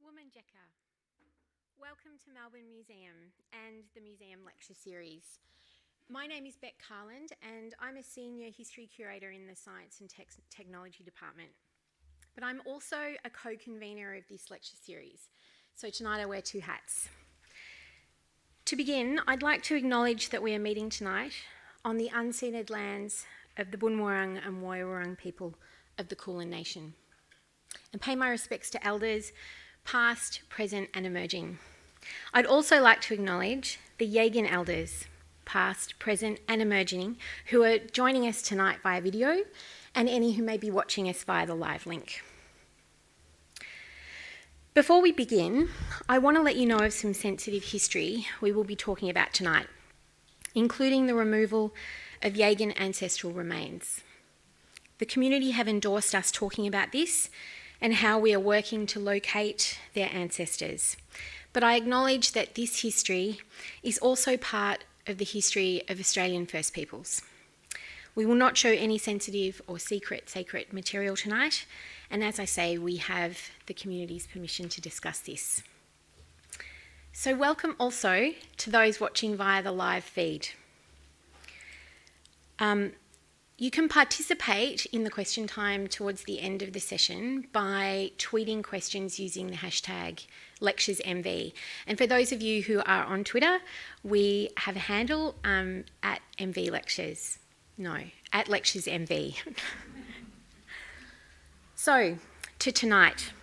Womanjeka. Welcome to Melbourne Museum and the Museum Lecture Series. My name is Beck Carland and I'm a Senior History Curator in the Science and Technology Department. But I'm also a co-convener of this lecture series, so tonight I wear two hats. To begin, I'd like to acknowledge that we are meeting tonight on the unceded lands of the Bunwurrung and Woiwurrung people of the Kulin Nation, and pay my respects to elders, past, present and emerging. I'd also like to acknowledge the Yaghan elders, past, present and emerging, who are joining us tonight via video, and any who may be watching us via the live link. Before we begin, I want to let you know of some sensitive history we will be talking about tonight, including the removal of Yaghan ancestral remains. The community have endorsed us talking about this and how we are working to locate their ancestors. But I acknowledge that this history is also part of the history of Australian First Peoples. We will not show any sensitive or sacred material tonight, and as I say, we have the community's permission to discuss this. So welcome also to those watching via the live feed. You can participate in the question time towards the end of the session by tweeting questions using the hashtag LecturesMV. And for those of you who are on Twitter, we have a handle at LecturesMV. So, to tonight.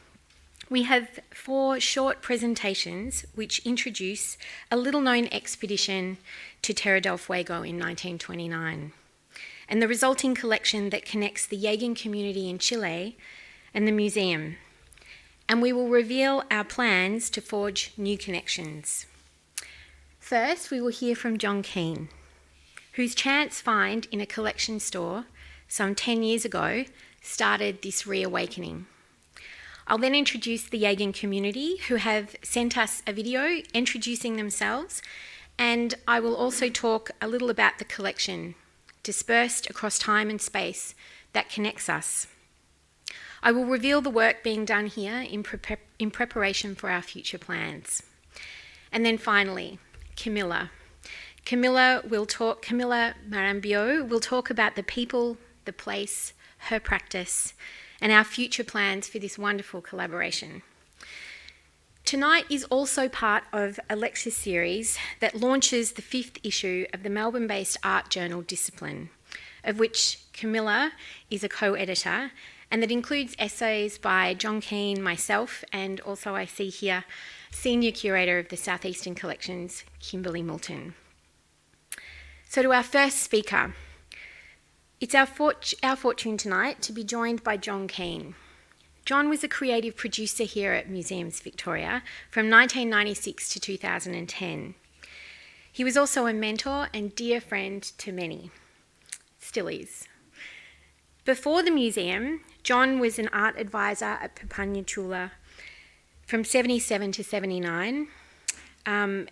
We have 4 short presentations which introduce a little-known expedition to Tierra del Fuego in 1929. And the resulting collection that connects the Yaghan community in Chile and the museum. And we will reveal our plans to forge new connections. First, we will hear from John Keane, whose chance find in a collection store some 10 years ago started this reawakening. I'll then introduce the Yaghan community, who have sent us a video introducing themselves, and I will also talk a little about the collection dispersed across time and space that connects us. I will reveal the work being done here in preparation for our future plans. And then finally, Camilla. Camilla Marambio will talk about the people, the place, her practice, and our future plans for this wonderful collaboration. Tonight is also part of a lecture series that launches the 5th issue of the Melbourne-based art journal Discipline, of which Camilla is a co-editor, and that includes essays by John Keane, myself, and also I see here Senior Curator of the Southeastern Collections, Kimberly Moulton. So to our first speaker. It's our fortune tonight to be joined by John Keane. John was a creative producer here at Museums Victoria from 1996 to 2010. He was also a mentor and dear friend to many. Still is. Before the museum, John was an art advisor at Papunya Chula from 77 to 79.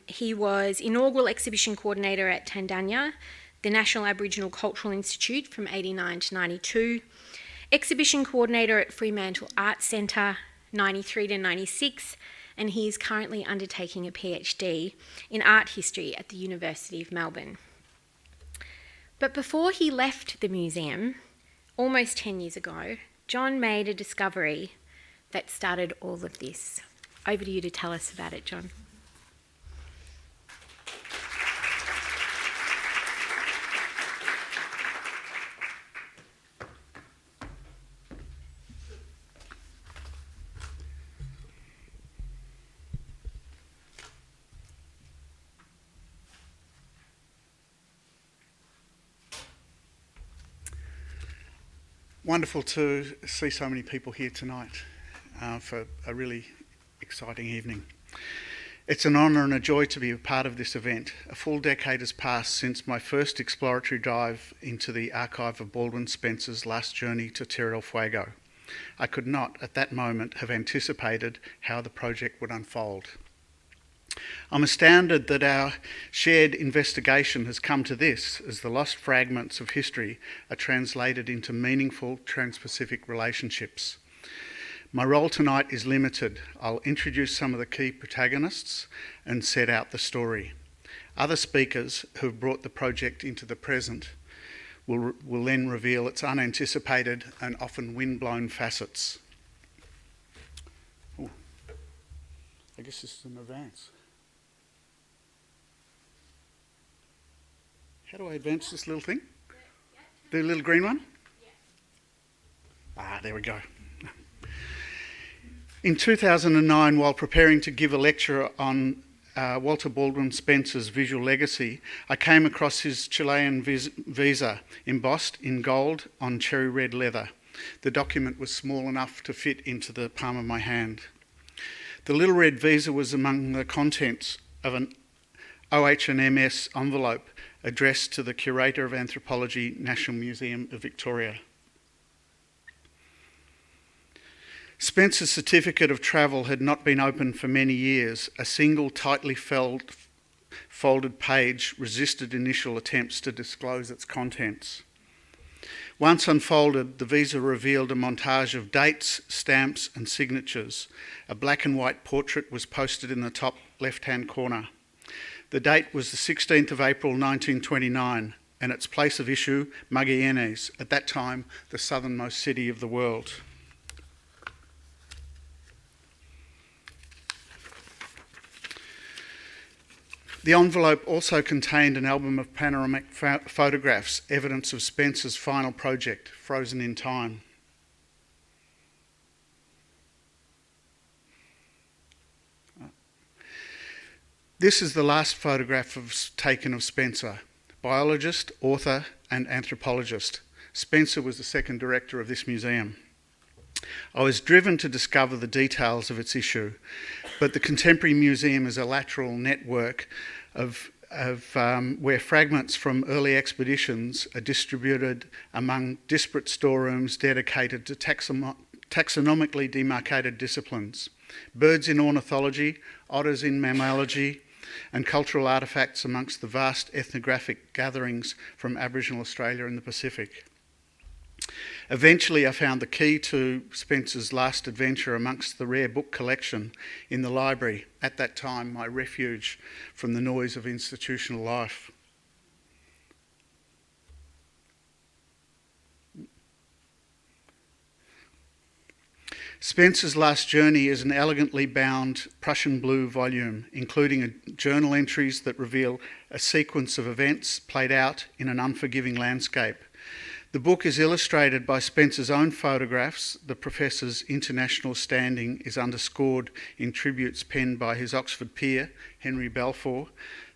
He was inaugural exhibition coordinator at Tandanya, the National Aboriginal Cultural Institute from 89 to 92, exhibition coordinator at Fremantle Arts Centre 93 to 96, and he is currently undertaking a PhD in art history at the University of Melbourne. But before he left the museum, almost 10 years ago, John made a discovery that started all of this. Over to you to tell us about it, John. Wonderful to see so many people here tonight for a really exciting evening. It's an honour and a joy to be a part of this event. A full decade has passed since my first exploratory dive into the archive of Baldwin Spencer's last journey to Tierra del Fuego. I could not, at that moment, have anticipated how the project would unfold. I'm astounded that our shared investigation has come to this, as the lost fragments of history are translated into meaningful trans-Pacific relationships. My role tonight is limited. I'll introduce some of the key protagonists and set out the story. Other speakers who have brought the project into the present will then reveal its unanticipated and often wind-blown facets. Ooh, I guess this is an advance. How do I advance this little thing? The little green one? Ah, there we go. In 2009, while preparing to give a lecture on Walter Baldwin Spencer's visual legacy, I came across his Chilean visa embossed in gold on cherry red leather. The document was small enough to fit into the palm of my hand. The little red visa was among the contents of an OH&MS envelope addressed to the Curator of Anthropology, National Museum of Victoria. Spencer's certificate of travel had not been opened for many years. A single tightly folded page resisted initial attempts to disclose its contents. Once unfolded, the visa revealed a montage of dates, stamps and signatures. A black and white portrait was posted in the top left-hand corner. The date was the 16th of April 1929 and its place of issue, Magallanes, at that time the southernmost city of the world. The envelope also contained an album of panoramic photographs, evidence of Spencer's final project, frozen in time. This is the last photograph taken of Spencer, biologist, author and anthropologist. Spencer was the second director of this museum. I was driven to discover the details of its issue, but the Contemporary Museum is a lateral network of where fragments from early expeditions are distributed among disparate storerooms dedicated to taxonomically demarcated disciplines. Birds in ornithology, otters in mammalogy, and cultural artefacts amongst the vast ethnographic gatherings from Aboriginal Australia and the Pacific. Eventually I found the key to Spencer's last adventure amongst the rare book collection in the library, at that time my refuge from the noise of institutional life. Spencer's Last Journey is an elegantly bound Prussian blue volume, including journal entries that reveal a sequence of events played out in an unforgiving landscape. The book is illustrated by Spencer's own photographs. The professor's international standing is underscored in tributes penned by his Oxford peer, Henry Balfour,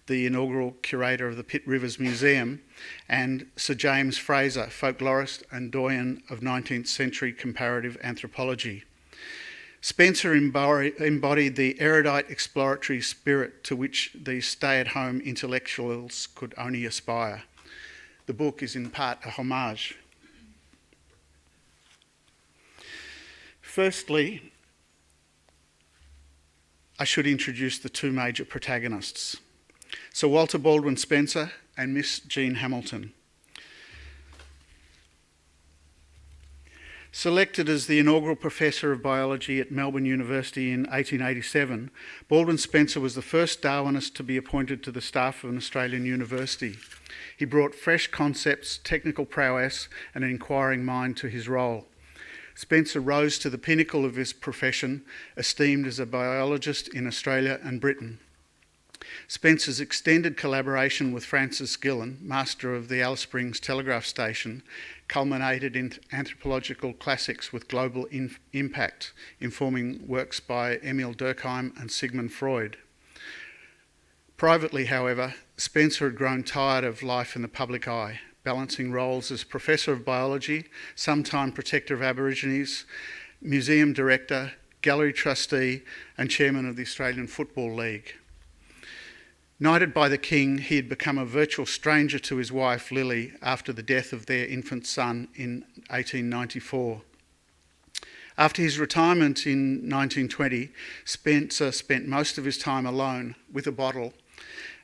the inaugural curator of the Pitt Rivers Museum, and Sir James Fraser, folklorist and doyen of 19th century comparative anthropology. Spencer embodied the erudite exploratory spirit to which these stay-at-home intellectuals could only aspire. The book is in part a homage. Firstly, I should introduce the two major protagonists, Sir Walter Baldwin Spencer and Miss Jean Hamilton. Selected as the inaugural professor of biology at Melbourne University in 1887, Baldwin Spencer was the first Darwinist to be appointed to the staff of an Australian university. He brought fresh concepts, technical prowess and an inquiring mind to his role. Spencer rose to the pinnacle of his profession, esteemed as a biologist in Australia and Britain. Spencer's extended collaboration with Francis Gillen, master of the Alice Springs Telegraph Station, culminated in anthropological classics with global impact, informing works by Emil Durkheim and Sigmund Freud. Privately, however, Spencer had grown tired of life in the public eye, balancing roles as Professor of Biology, sometime Protector of Aborigines, Museum Director, Gallery Trustee and Chairman of the Australian Football League. Knighted by the King, he had become a virtual stranger to his wife Lily after the death of their infant son in 1894. After his retirement in 1920, Spencer spent most of his time alone with a bottle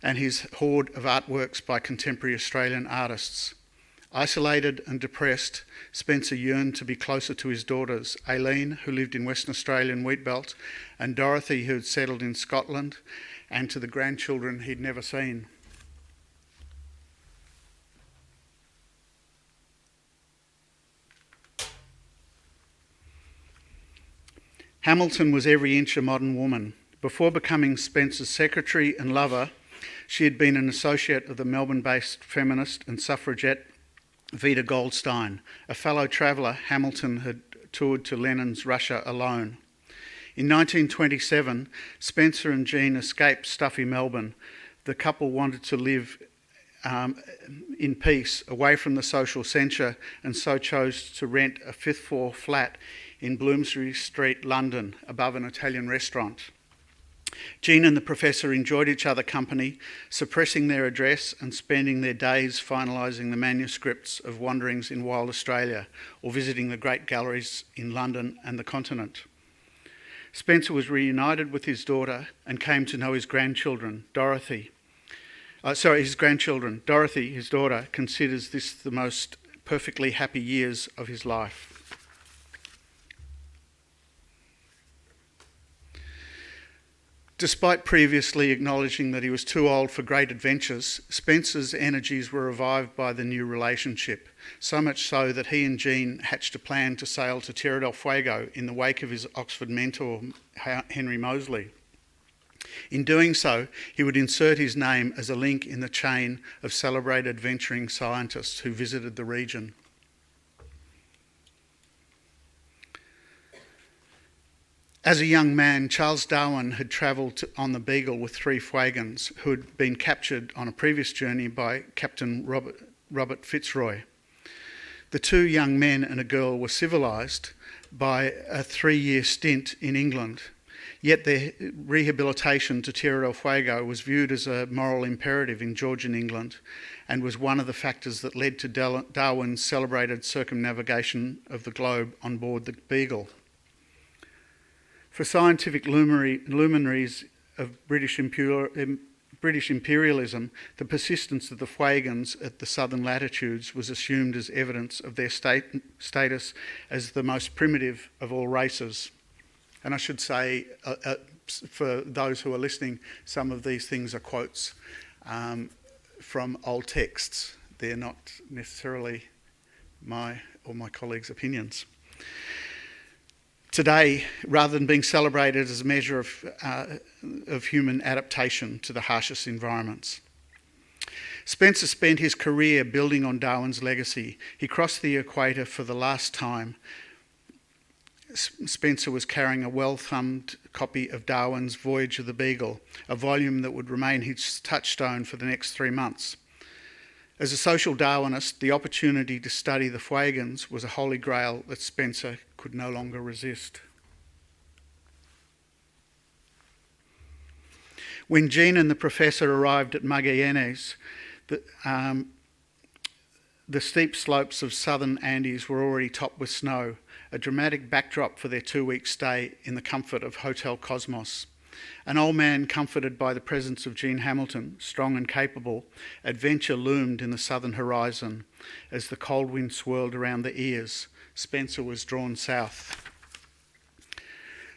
and his hoard of artworks by contemporary Australian artists. Isolated and depressed, Spencer yearned to be closer to his daughters, Aileen, who lived in Western Australian wheatbelt, and Dorothy, who had settled in Scotland, and to the grandchildren he'd never seen. Hamilton was every inch a modern woman. Before becoming Spencer's secretary and lover, she had been an associate of the Melbourne-based feminist and suffragette Vida Goldstein. A fellow traveller, Hamilton had toured to Lenin's Russia alone. In 1927, Spencer and Jean escaped stuffy Melbourne. The couple wanted to live in peace, away from the social censure, and so chose to rent a fifth-floor flat in Bloomsbury Street, London, above an Italian restaurant. Jean and the professor enjoyed each other's company, suppressing their address and spending their days finalising the manuscripts of Wanderings in Wild Australia or visiting the great galleries in London and the continent. Spencer was reunited with his daughter and came to know his grandchildren. Dorothy, his daughter, considers this the most perfectly happy years of his life. Despite previously acknowledging that he was too old for great adventures, Spencer's energies were revived by the new relationship, so much so that he and Jean hatched a plan to sail to Tierra del Fuego in the wake of his Oxford mentor, Henry Moseley. In doing so, he would insert his name as a link in the chain of celebrated adventuring scientists who visited the region. As a young man, Charles Darwin had travelled on the Beagle with 3 Fuegans who had been captured on a previous journey by Captain Robert Fitzroy. The 2 young men and a girl were civilised by a 3-year stint in England, yet their rehabilitation to Tierra del Fuego was viewed as a moral imperative in Georgian England and was one of the factors that led to Darwin's celebrated circumnavigation of the globe on board the Beagle. For scientific luminaries of British imperialism, the persistence of the Fuegans at the southern latitudes was assumed as evidence of their status as the most primitive of all races. And I should say, for those who are listening, some of these things are quotes from old texts. They're not necessarily my or my colleagues' opinions. Today, rather than being celebrated as a measure of human adaptation to the harshest environments. Spencer spent his career building on Darwin's legacy. He crossed the equator for the last time. Spencer was carrying a well-thumbed copy of Darwin's Voyage of the Beagle, a volume that would remain his touchstone for the next 3 months. As a social Darwinist, the opportunity to study the Fuegans was a holy grail that Spencer could no longer resist. When Jean and the professor arrived at Magallanes, the steep slopes of southern Andes were already topped with snow, a dramatic backdrop for their 2-week stay in the comfort of Hotel Cosmos. An old man comforted by the presence of Jean Hamilton, strong and capable, adventure loomed in the southern horizon. As the cold wind swirled around the ears, Spencer was drawn south.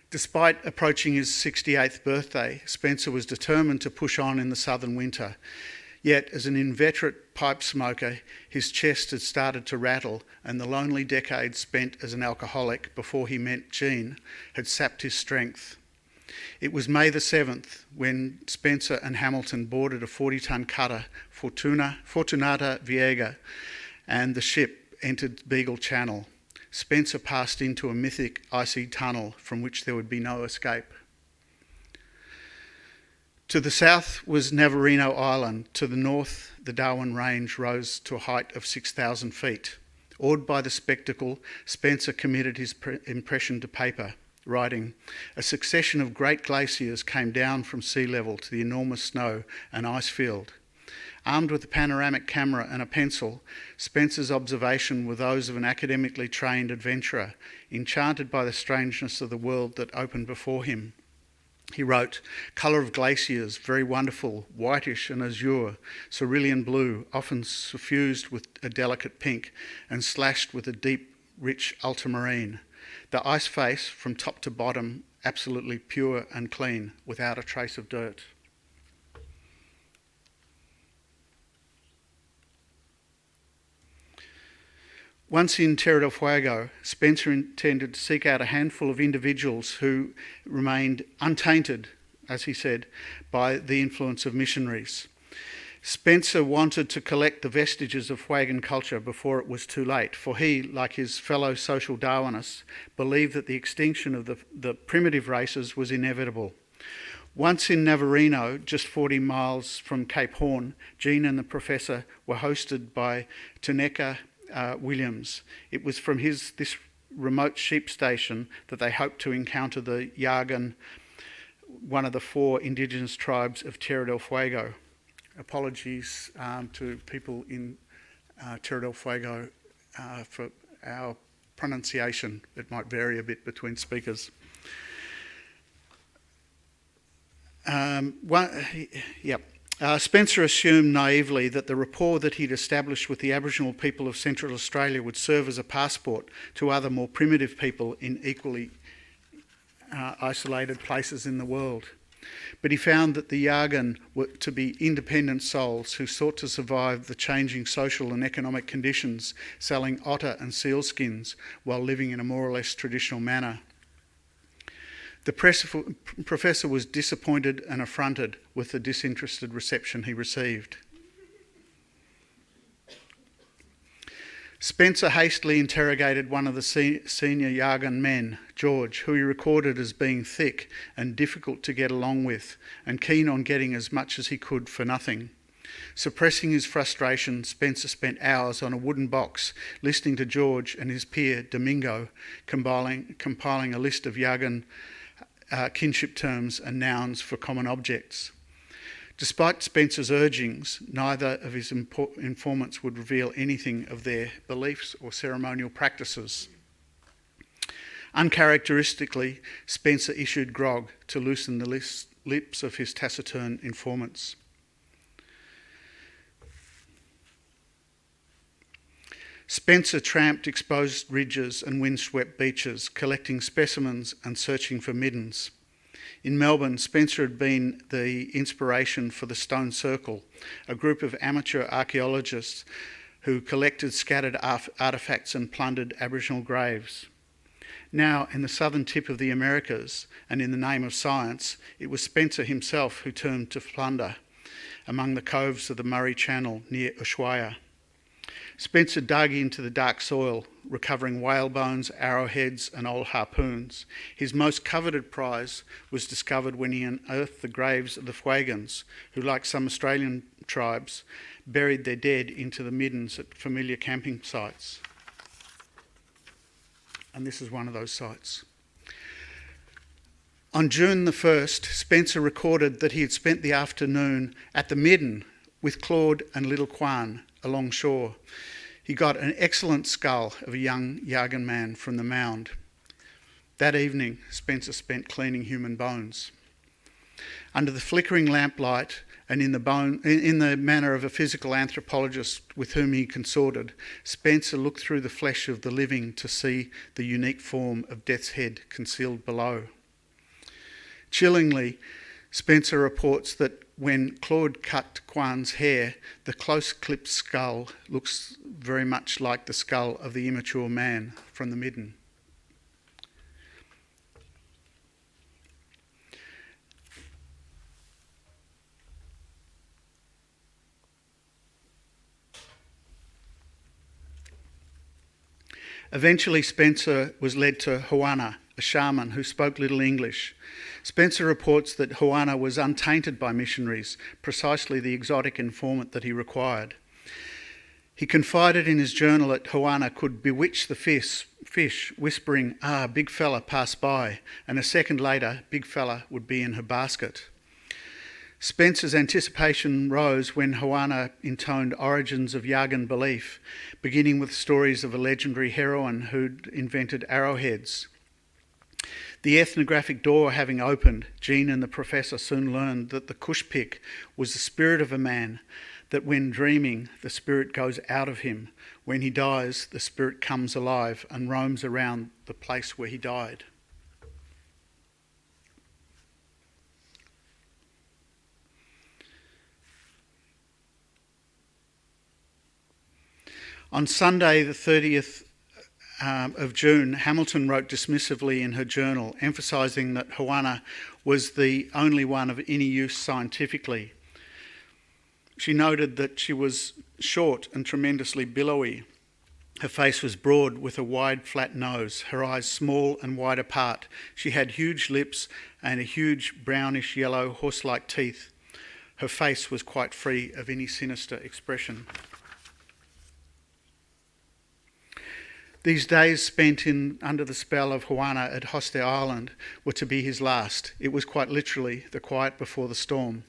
Despite approaching his 68th birthday, Spencer was determined to push on in the southern winter. Yet, as an inveterate pipe smoker, his chest had started to rattle, and the lonely decades spent as an alcoholic before he met Jean had sapped his strength. It was May the 7th when Spencer and Hamilton boarded a 40-tonne cutter, Fortunata Viega, and the ship entered Beagle Channel. Spencer passed into a mythic icy tunnel from which there would be no escape. To the south was Navarino Island. To the north, the Darwin Range rose to a height of 6,000 feet. Awed by the spectacle, Spencer committed his impression to paper, writing, "A succession of great glaciers came down from sea level to the enormous snow and ice field." Armed with a panoramic camera and a pencil, Spencer's observations were those of an academically trained adventurer, enchanted by the strangeness of the world that opened before him. He wrote, "Colour of glaciers, very wonderful, whitish and azure, cerulean blue, often suffused with a delicate pink and slashed with a deep, rich ultramarine. The ice face, from top to bottom, absolutely pure and clean, without a trace of dirt." Once in Tierra del Fuego, Spencer intended to seek out a handful of individuals who remained untainted, as he said, by the influence of missionaries. Spencer wanted to collect the vestiges of Fuegan culture before it was too late, for he, like his fellow social Darwinists, believed that the extinction of the primitive races was inevitable. Once in Navarino, just 40 miles from Cape Horn, Jean and the professor were hosted by Tuneka Williams. It was from this remote sheep station that they hoped to encounter the Yaghan, one of the 4 indigenous tribes of Tierra del Fuego. Apologies to people in Tierra del Fuego for our pronunciation. It might vary a bit between speakers. Spencer assumed naively that the rapport that he'd established with the Aboriginal people of Central Australia would serve as a passport to other more primitive people in equally isolated places in the world. But he found that the Yaghan were to be independent souls who sought to survive the changing social and economic conditions, selling otter and seal skins while living in a more or less traditional manner. The professor was disappointed and affronted with the disinterested reception he received. Spencer hastily interrogated one of the senior Yaghan men, George, who he recorded as being thick and difficult to get along with, and keen on getting as much as he could for nothing. Suppressing his frustration, Spencer spent hours on a wooden box listening to George and his peer, Domingo, compiling a list of Yaghan kinship terms and nouns for common objects. Despite Spencer's urgings, neither of his informants would reveal anything of their beliefs or ceremonial practices. Uncharacteristically, Spencer issued grog to loosen the lips of his taciturn informants. Spencer tramped exposed ridges and windswept beaches, collecting specimens and searching for middens. In Melbourne, Spencer had been the inspiration for the Stone Circle, a group of amateur archaeologists who collected scattered artefacts and plundered Aboriginal graves. Now, in the southern tip of the Americas, and in the name of science, it was Spencer himself who turned to plunder among the coves of the Murray Channel near Ushuaia. Spencer dug into the dark soil, recovering whale bones, arrowheads and old harpoons. His most coveted prize was discovered when he unearthed the graves of the Fuegans, who, like some Australian tribes, buried their dead into the middens at familiar camping sites. And this is one of those sites. On June the 1st, Spencer recorded that he had spent the afternoon at the midden with Claude and little Kwan along shore. He got an excellent skull of a young Yaghan man from the mound. That evening, Spencer spent cleaning human bones. Under the flickering lamplight and in the manner of a physical anthropologist with whom he consorted, Spencer looked through the flesh of the living to see the unique form of Death's Head concealed below. Chillingly, Spencer reports that when Claude cut Kwan's hair, the close-clipped skull looks very much like the skull of the immature man from the midden. Eventually, Spencer was led to Juana, a shaman who spoke little English. Spencer reports that Juana was untainted by missionaries, precisely the exotic informant that he required. He confided in his journal that Juana could bewitch the fish, whispering, "Ah, big fella, pass by," and a second later, big fella would be in her basket. Spencer's anticipation rose when Juana intoned origins of Yaghan belief, beginning with stories of a legendary heroine who'd invented arrowheads. The ethnographic door having opened, Jean and the professor soon learned that the kush pick was the spirit of a man, that when dreaming, the spirit goes out of him. When he dies, the spirit comes alive and roams around the place where he died. On Sunday, the 30th of June, Hamilton wrote dismissively in her journal, emphasising that Juana was the only one of any use scientifically. She noted that she was short and tremendously billowy. Her face was broad with a wide, flat nose, her eyes small and wide apart. She had huge lips and a huge brownish-yellow horse-like teeth. Her face was quite free of any sinister expression. These days spent under the spell of Juana at Hostel Island were to be his last. It was quite literally the quiet before the storm.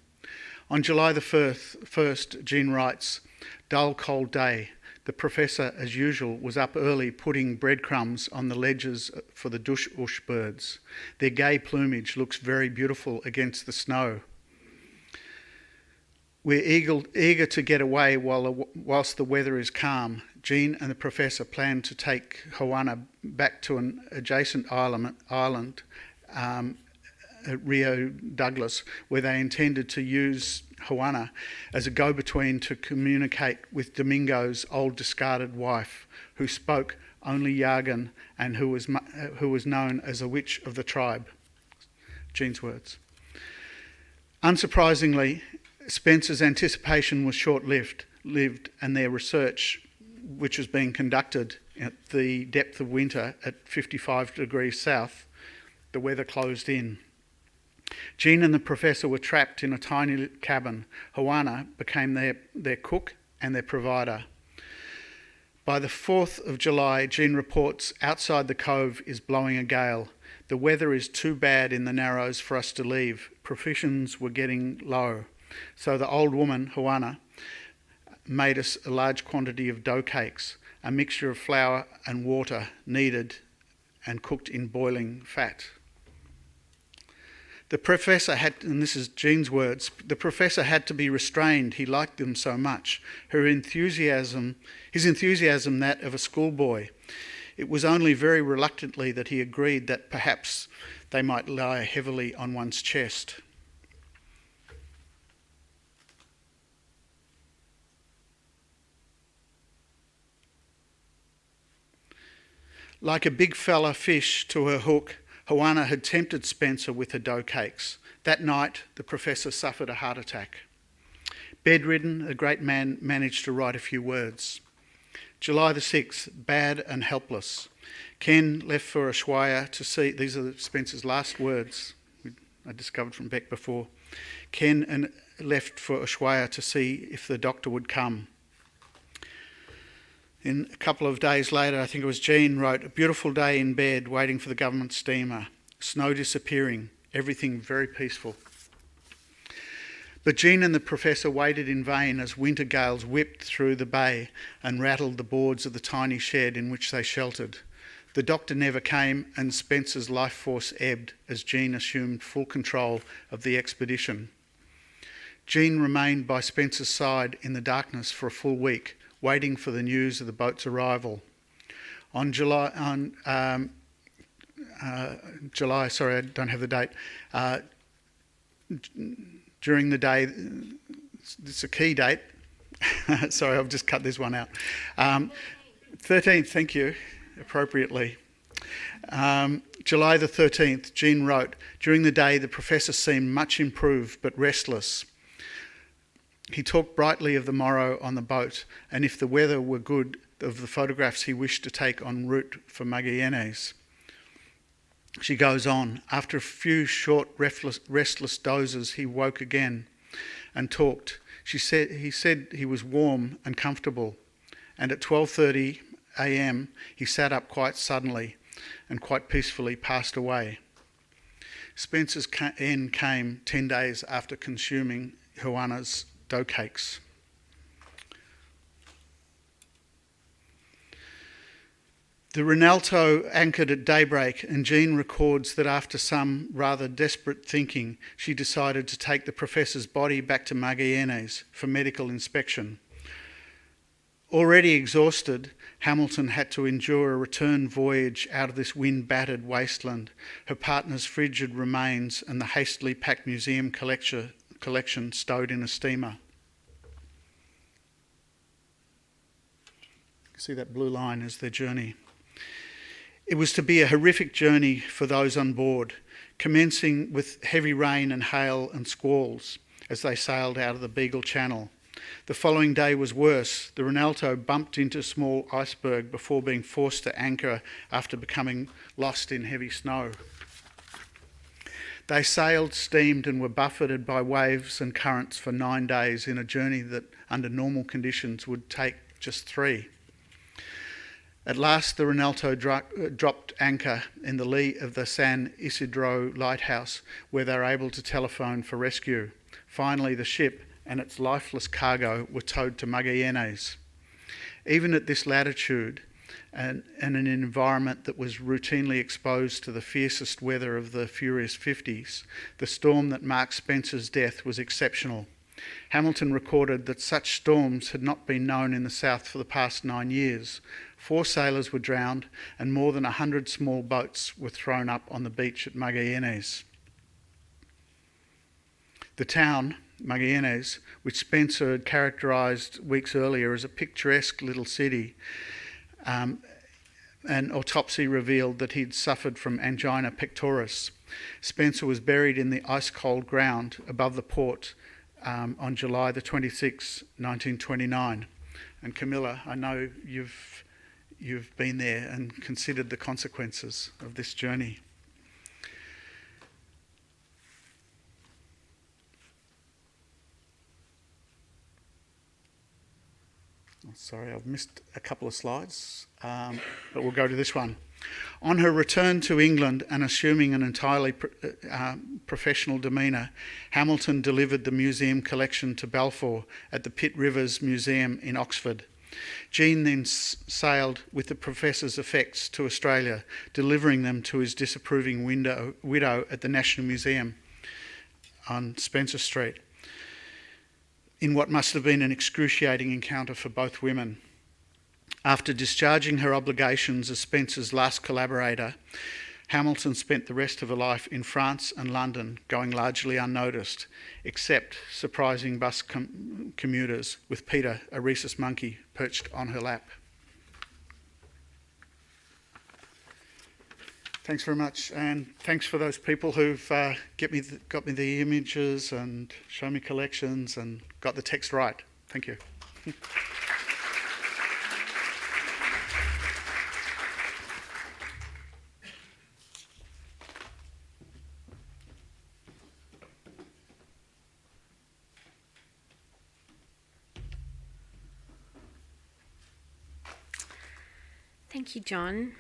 On July the 1st, Jean writes, "Dull, cold day. The professor, as usual, was up early putting breadcrumbs on the ledges for the dush-ush birds. Their gay plumage looks very beautiful against the snow. We're eager to get away whilst the weather is calm. Jean and the professor plan to take Juana back to an adjacent island at Rio Douglas, where they intended to use Juana as a go-between to communicate with Domingo's old discarded wife, who spoke only Yaghan and who was known as a witch of the tribe." Jean's words. Unsurprisingly, Spencer's anticipation was short-lived, and their research, which was being conducted at the depth of winter at 55 degrees south, the weather closed in. Jean and the professor were trapped in a tiny cabin. Juana became their cook and their provider. By the 4th of July, Jean reports, "Outside the cove is blowing a gale. The weather is too bad in the Narrows for us to leave. Provisions were getting low. So the old woman, Juana, made us a large quantity of dough cakes, a mixture of flour and water kneaded and cooked in boiling fat." The professor had, and this is Jean's words, "The professor had to be restrained. He liked them so much. His enthusiasm that of a schoolboy. It was only very reluctantly that he agreed that perhaps they might lie heavily on one's chest." Like a big fella fish to her hook, Juana had tempted Spencer with her dough cakes. That night, the professor suffered a heart attack. Bedridden, the great man managed to write a few words. July the 6th, bad and helpless. Ken left for Ushuaia to see, these are Spencer's last words, I discovered from Beck before. Ken left for Ushuaia to see if the doctor would come. In a couple of days later, I think it was Jean wrote, "A beautiful day in bed waiting for the government steamer. Snow disappearing. Everything very peaceful." But Jean and the professor waited in vain as winter gales whipped through the bay and rattled the boards of the tiny shed in which they sheltered. The doctor never came, and Spencer's life force ebbed as Jean assumed full control of the expedition. Jean remained by Spencer's side in the darkness for a full week, waiting for the news of the boat's arrival. On July, sorry, I don't have the date. During the day, it's a key date. Sorry, I've just cut this one out. 13th, thank you, appropriately. July the 13th, Jean wrote, "During the day, the professor seemed much improved but restless. He talked brightly of the morrow on the boat, and if the weather were good, of the photographs he wished to take en route for Magallanes." She goes on, "After a few short, restless dozes, he woke again and talked. He said he was warm and comfortable, and at 12:30 a.m. he sat up quite suddenly and quite peacefully passed away." Spencer's end came 10 days after consuming Juana's dough cakes. The Rinaldo anchored at daybreak, and Jean records that after some rather desperate thinking, she decided to take the professor's body back to Magallanes for medical inspection. Already exhausted, Hamilton had to endure a return voyage out of this wind-battered wasteland, her partner's frigid remains and the hastily packed museum collection stowed in a steamer. See that blue line as their journey. It was to be a horrific journey for those on board, commencing with heavy rain and hail and squalls as they sailed out of the Beagle Channel. The following day was worse. The Rinaldo bumped into a small iceberg before being forced to anchor after becoming lost in heavy snow. They sailed, steamed and were buffeted by waves and currents for 9 days in a journey that under normal conditions would take just 3. At last, the Rinaldo dropped anchor in the lee of the San Isidro lighthouse, where they were able to telephone for rescue. Finally, the ship and its lifeless cargo were towed to Magallanes. Even at this latitude, and in an environment that was routinely exposed to the fiercest weather of the furious 50s, the storm that marked Spencer's death was exceptional. Hamilton recorded that such storms had not been known in the south for the past 9 years. 4 sailors were drowned and more than 100 small boats were thrown up on the beach at Magallanes. The town, Magallanes, which Spencer had characterised weeks earlier as a picturesque little city, an autopsy revealed that he'd suffered from angina pectoris. Spencer was buried in the ice-cold ground above the port on July the 26th, 1929. And Camilla, I know you've been there and considered the consequences of this journey. Oh, sorry, I've missed a couple of slides, but we'll go to this one. On her return to England and assuming an entirely professional demeanour, Hamilton delivered the museum collection to Balfour at the Pitt Rivers Museum in Oxford. Jean then sailed with the professor's effects to Australia, delivering them to his disapproving widow at the National Museum on Spencer Street, in what must have been an excruciating encounter for both women. After discharging her obligations as Spencer's last collaborator, Hamilton spent the rest of her life in France and London, going largely unnoticed, except surprising bus commuters with Peter, a rhesus monkey, perched on her lap. Thanks very much, and thanks for those people who've got me the images and shown me collections and got the text right. Thank you. Thank you, John.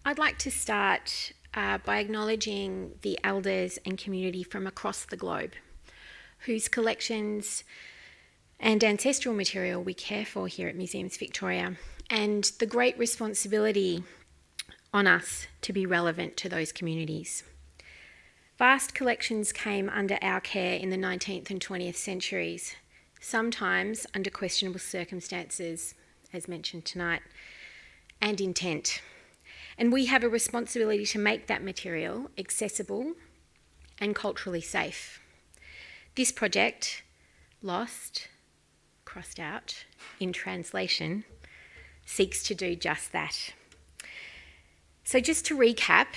I'd like to start by acknowledging the elders and community from across the globe whose collections and ancestral material we care for here at Museums Victoria, and the great responsibility on us to be relevant to those communities. Vast collections came under our care in the 19th and 20th centuries, sometimes under questionable circumstances, as mentioned tonight, and intent. And we have a responsibility to make that material accessible and culturally safe. This project, Lost, crossed out, in translation, seeks to do just that. So just to recap,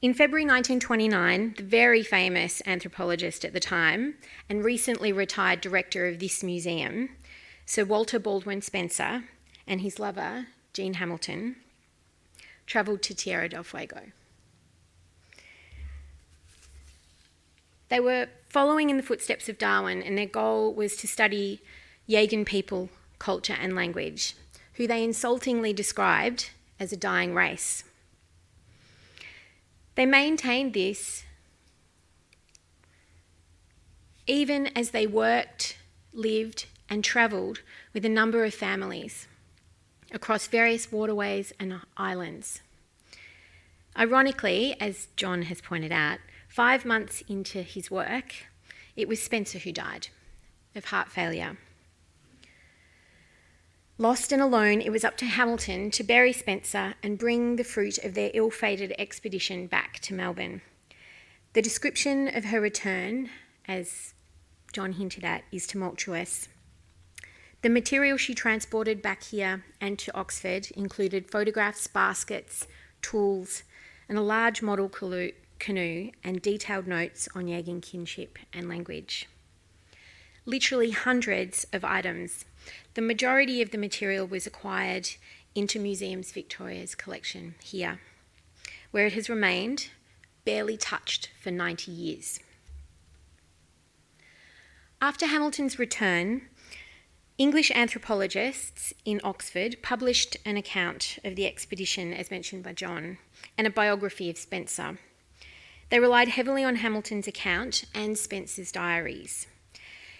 in February 1929, the very famous anthropologist at the time and recently retired director of this museum, Sir Walter Baldwin Spencer, and his lover, Jean Hamilton, travelled to Tierra del Fuego. They were following in the footsteps of Darwin, and their goal was to study Yaghan people, culture and language, who they insultingly described as a dying race. They maintained this even as they worked, lived and travelled with a number of families across various waterways and islands. Ironically, as John has pointed out, 5 months into his work, it was Spencer who died of heart failure. Lost and alone, it was up to Hamilton to bury Spencer and bring the fruit of their ill-fated expedition back to Melbourne. The description of her return, as John hinted at, is tumultuous. The material she transported back here and to Oxford included photographs, baskets, tools, and a large model canoe and detailed notes on Yaghan kinship and language. Literally hundreds of items. The majority of the material was acquired into Museums Victoria's collection here, where it has remained barely touched for 90 years. After Hamilton's return, English anthropologists in Oxford published an account of the expedition, as mentioned by John, and a biography of Spencer. They relied heavily on Hamilton's account and Spencer's diaries.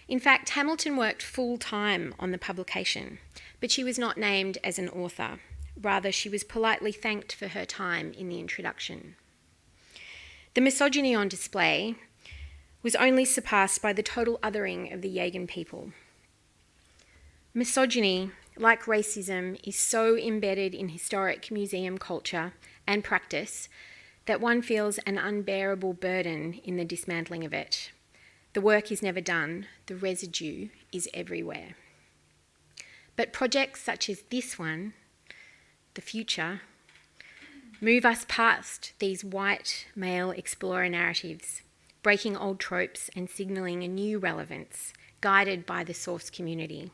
In fact, Hamilton worked full-time on the publication, but she was not named as an author. Rather, she was politely thanked for her time in the introduction. The misogyny on display was only surpassed by the total othering of the Yaghan people. Misogyny, like racism, is so embedded in historic museum culture and practice that one feels an unbearable burden in the dismantling of it. The work is never done, the residue is everywhere. But projects such as this one, the future, move us past these white male explorer narratives, breaking old tropes and signalling a new relevance, guided by the source community.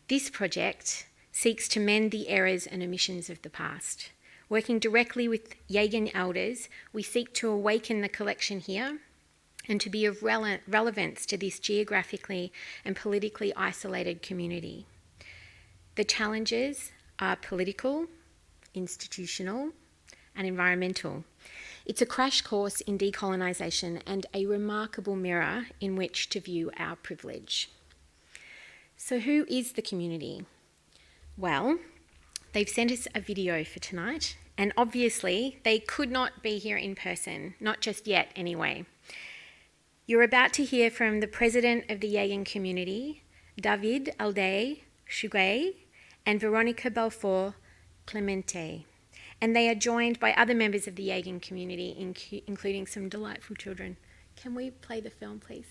This project seeks to mend the errors and omissions of the past. Working directly with Yaghan elders, we seek to awaken the collection here and to be of relevance to this geographically and politically isolated community. The challenges are political, institutional, and environmental. It's a crash course in decolonisation and a remarkable mirror in which to view our privilege. So who is the community? Well, they've sent us a video for tonight, and obviously they could not be here in person, not just yet anyway. You're about to hear from the president of the Yaghan community, David Alday Chugay, and Veronica Belfort Clemente. And they are joined by other members of the Yaghan community, including some delightful children. Can we play the film, please?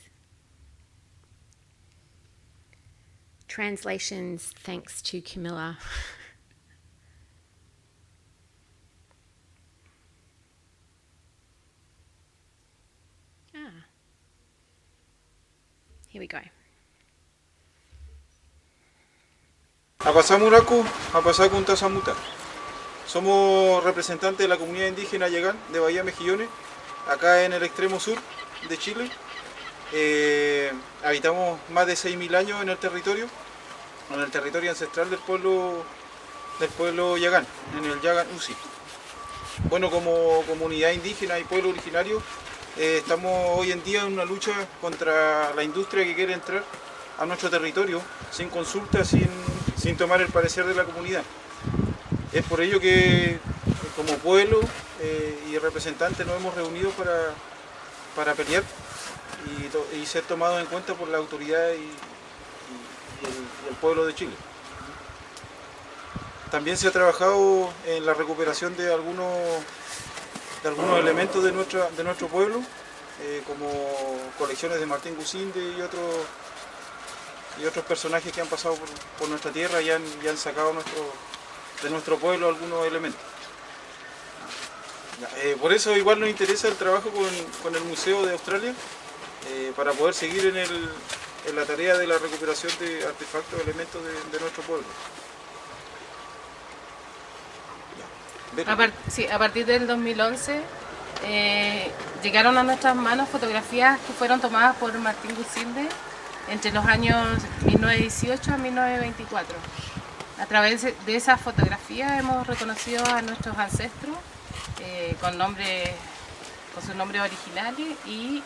Translations, thanks to Camilla. Here we go. Apasamuraku, Apasakunta Samuta. Somos representantes de la comunidad indígena Yaghan de Bahía Mejillones, acá en el extremo sur de Chile. Habitamos más de 6.000 años en el territorio ancestral del pueblo Yaghan, en el Yaghan Uzi. Bueno, como comunidad indígena y pueblo originario, estamos hoy en día en una lucha contra la industria que quiere entrar a nuestro territorio sin consulta, sin tomar el parecer de la comunidad. Es por ello que como pueblo y representantes nos hemos reunido para pelear y ser tomados en cuenta por la autoridad y el pueblo de Chile. También se ha trabajado en la recuperación de algunos elementos de nuestro pueblo, como colecciones de Martín Gusinde y otros personajes que han pasado por nuestra tierra y han sacado de nuestro pueblo algunos elementos. Por eso igual nos interesa el trabajo con el Museo de Australia, para poder seguir en la tarea de la recuperación de artefactos, elementos de nuestro pueblo. A partir del 2011 llegaron a nuestras manos fotografías que fueron tomadas por Martín Gusinde entre los años 1918 a 1924. A través de esas fotografías hemos reconocido a nuestros ancestros con sus nombres originales y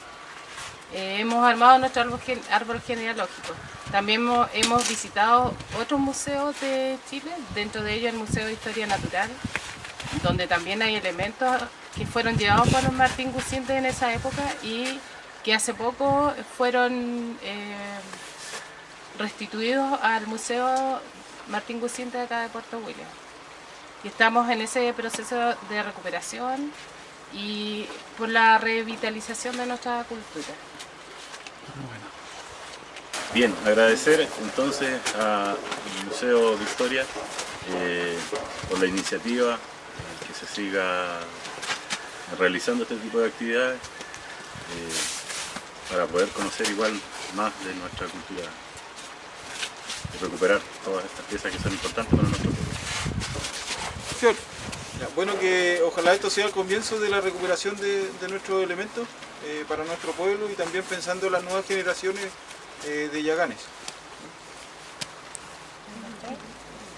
Hemos armado nuestro árbol genealógico. También hemos visitado otros museos de Chile, dentro de ellos el Museo de Historia Natural, donde también hay elementos que fueron llevados por Martín Gusinde en esa época y que hace poco fueron restituidos al Museo Martín Gusinde de acá de Puerto William. Y estamos en ese proceso de recuperación y por la revitalización de nuestra cultura. Bien, agradecer entonces al Museo de Historia por la iniciativa, que se siga realizando este tipo de actividades para poder conocer igual más de nuestra cultura y recuperar todas estas piezas que son importantes para nuestro pueblo. Ya, bueno, que ojalá esto sea el comienzo de la recuperación de nuestros elementos para nuestro pueblo y también pensando en las nuevas generaciones de Yaghanes.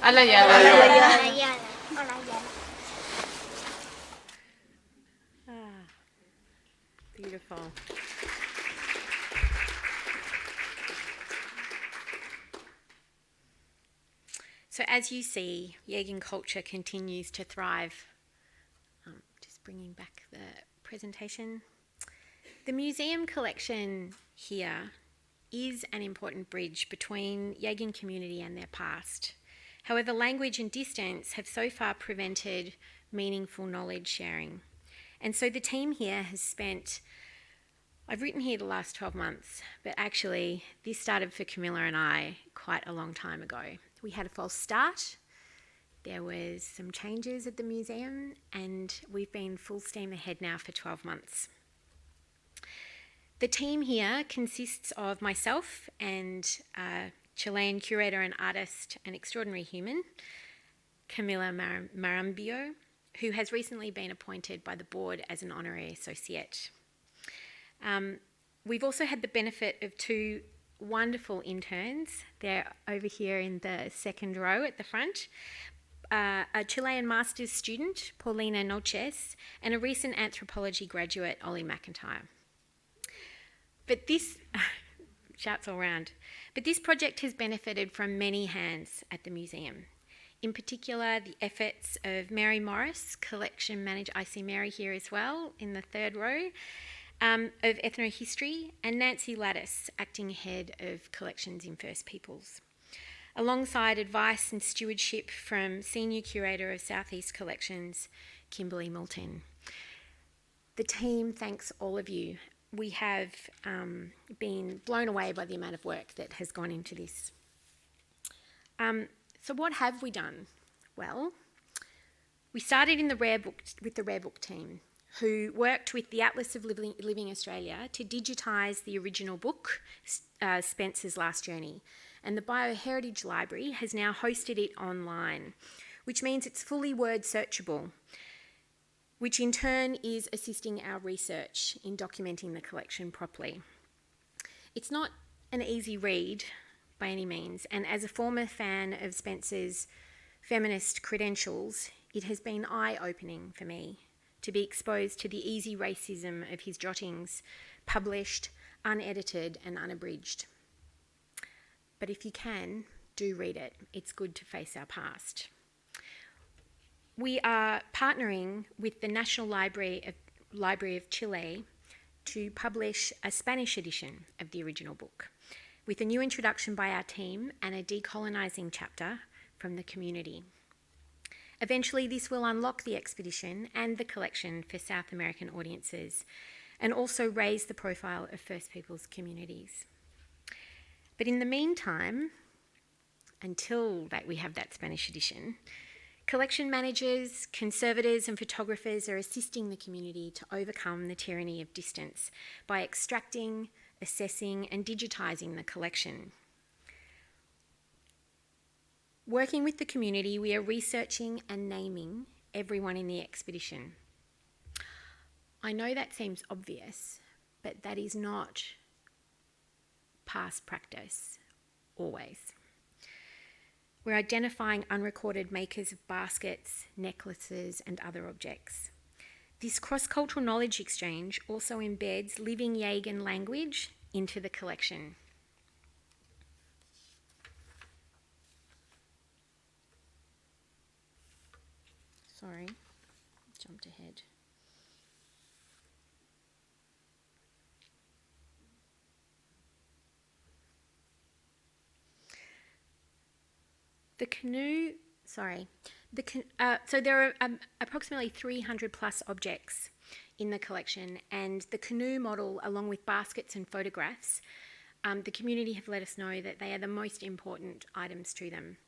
A la Yaghan. Hola, Beautiful. So as you see, Yaghan culture continues to thrive. Just bringing back the presentation. The museum collection here is an important bridge between Yaghan community and their past. However, language and distance have so far prevented meaningful knowledge sharing. And so the team here has spent, I've written here the last 12 months, but actually this started for Camilla and I quite a long time ago. We had a false start. There was some changes at the museum and we've been full steam ahead now for 12 months. The team here consists of myself and Chilean curator and artist, an extraordinary human, Camilla Marambio, who has recently been appointed by the board as an honorary associate. We've also had the benefit of two wonderful interns. They're over here in the second row at the front. A Chilean master's student, Paulina Noches, and a recent anthropology graduate, Ollie McIntyre. But this, shouts all round, but this project has benefited from many hands at the museum. In particular, the efforts of Mary Morris, collection manager, I see Mary here as well in the third row, of ethnohistory, and Nancy Lattice, acting head of collections in First Peoples, alongside advice and stewardship from senior curator of Southeast Collections, Kimberly Moulton. The team thanks all of you. We have been blown away by the amount of work that has gone into this. So what have we done? Well, we started in with the Rare Book team, who worked with the Atlas of Living Australia to digitise the original book, Spencer's Last Journey, and the Bioheritage Library has now hosted it online, which means it's fully word searchable, which in turn is assisting our research in documenting the collection properly. It's not an easy read by any means, and as a former fan of Spencer's feminist credentials, it has been eye-opening for me to be exposed to the easy racism of his jottings, published, unedited and unabridged. But if you can, do read it. It's good to face our past. We are partnering with the National Library of Chile to publish a Spanish edition of the original book, with a new introduction by our team and a decolonising chapter from the community. Eventually, this will unlock the expedition and the collection for South American audiences and also raise the profile of First Peoples communities. But in the meantime, until we have that Spanish edition, collection managers, conservators and photographers are assisting the community to overcome the tyranny of distance by extracting, assessing and digitising the collection. Working with the community, we are researching and naming everyone in the expedition. I know that seems obvious, but that is not past practice, always. We're identifying unrecorded makers of baskets, necklaces and other objects. This cross-cultural knowledge exchange also embeds living Yaghan language into the collection. Sorry, jumped ahead. So there are approximately 300 plus objects in the collection, and the canoe model, along with baskets and photographs, the community have let us know that they are the most important items to them.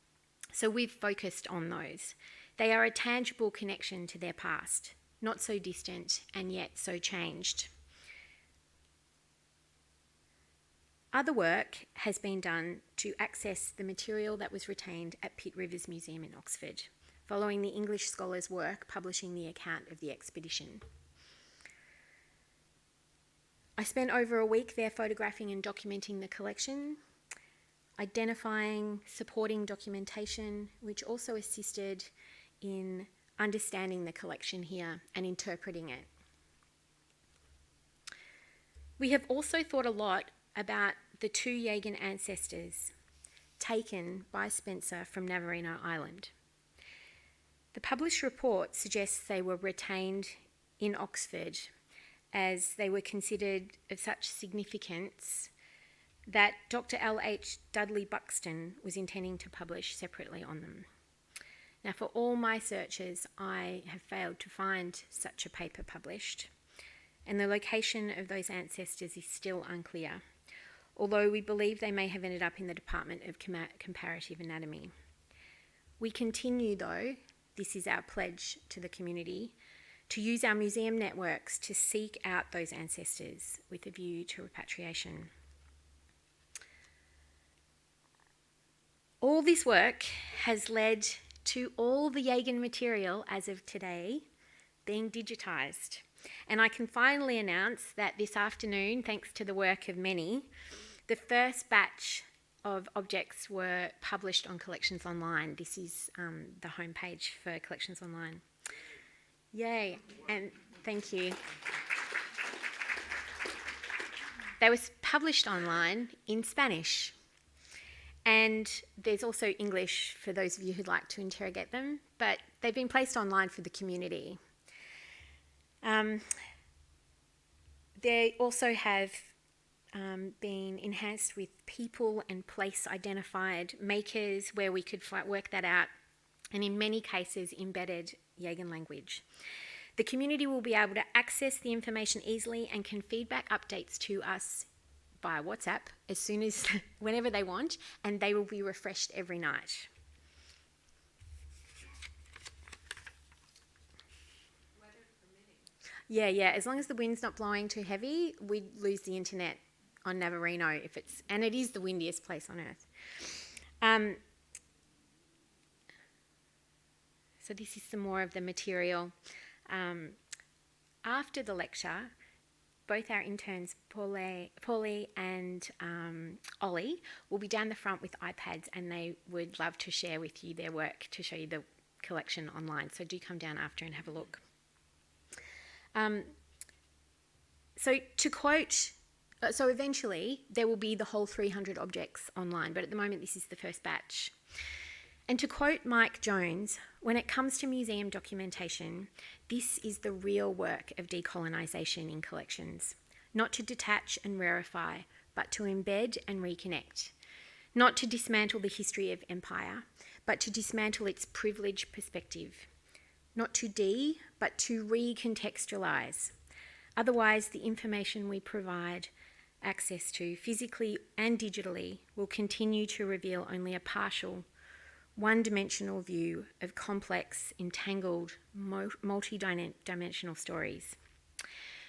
So we've focused on those. They are a tangible connection to their past, not so distant and yet so changed. Other work has been done to access the material that was retained at Pitt Rivers Museum in Oxford, following the English scholars' work publishing the account of the expedition. I spent over a week there photographing and documenting the collection, identifying, supporting documentation, which also assisted in understanding the collection here and interpreting it. We have also thought a lot about the two Yaghan ancestors taken by Spencer from Navarino Island. The published report suggests they were retained in Oxford as they were considered of such significance that Dr. L.H. Dudley Buxton was intending to publish separately on them. Now, for all my searches, I have failed to find such a paper published, and the location of those ancestors is still unclear, although we believe they may have ended up in the Department of Comparative Anatomy. We continue, though, this is our pledge to the community, to use our museum networks to seek out those ancestors with a view to repatriation. All this work has led to all the Yaghan material as of today being digitised. And I can finally announce that this afternoon, thanks to the work of many, the first batch of objects were published on Collections Online. This is the homepage for Collections Online. Yay, and thank you. They were published online in Spanish. And there's also English for those of you who'd like to interrogate them, but they've been placed online for the community. They also have been enhanced with people and place identified makers where we could work that out, and in many cases embedded Yaghan language. The community will be able to access the information easily and can feedback updates to us via WhatsApp as soon as, whenever they want, and they will be refreshed every night. Weather permitting. Yeah, as long as the wind's not blowing too heavy, we'd lose the internet on Navarino and it is the windiest place on earth. So this is some more of the material. After the lecture, both our interns, Paulie and Ollie, will be down the front with iPads, and they would love to share with you their work to show you the collection online. So do come down after and have a look. So to quote, so eventually there will be the whole 300 objects online, but at the moment this is the first batch. And to quote Mike Jones, when it comes to museum documentation, this is the real work of decolonisation in collections. Not to detach and rarefy, but to embed and reconnect. Not to dismantle the history of empire, but to dismantle its privileged perspective. Not to but to recontextualise. Otherwise, the information we provide access to, physically and digitally, will continue to reveal only a partial, one-dimensional view of complex, entangled, multi-dimensional stories.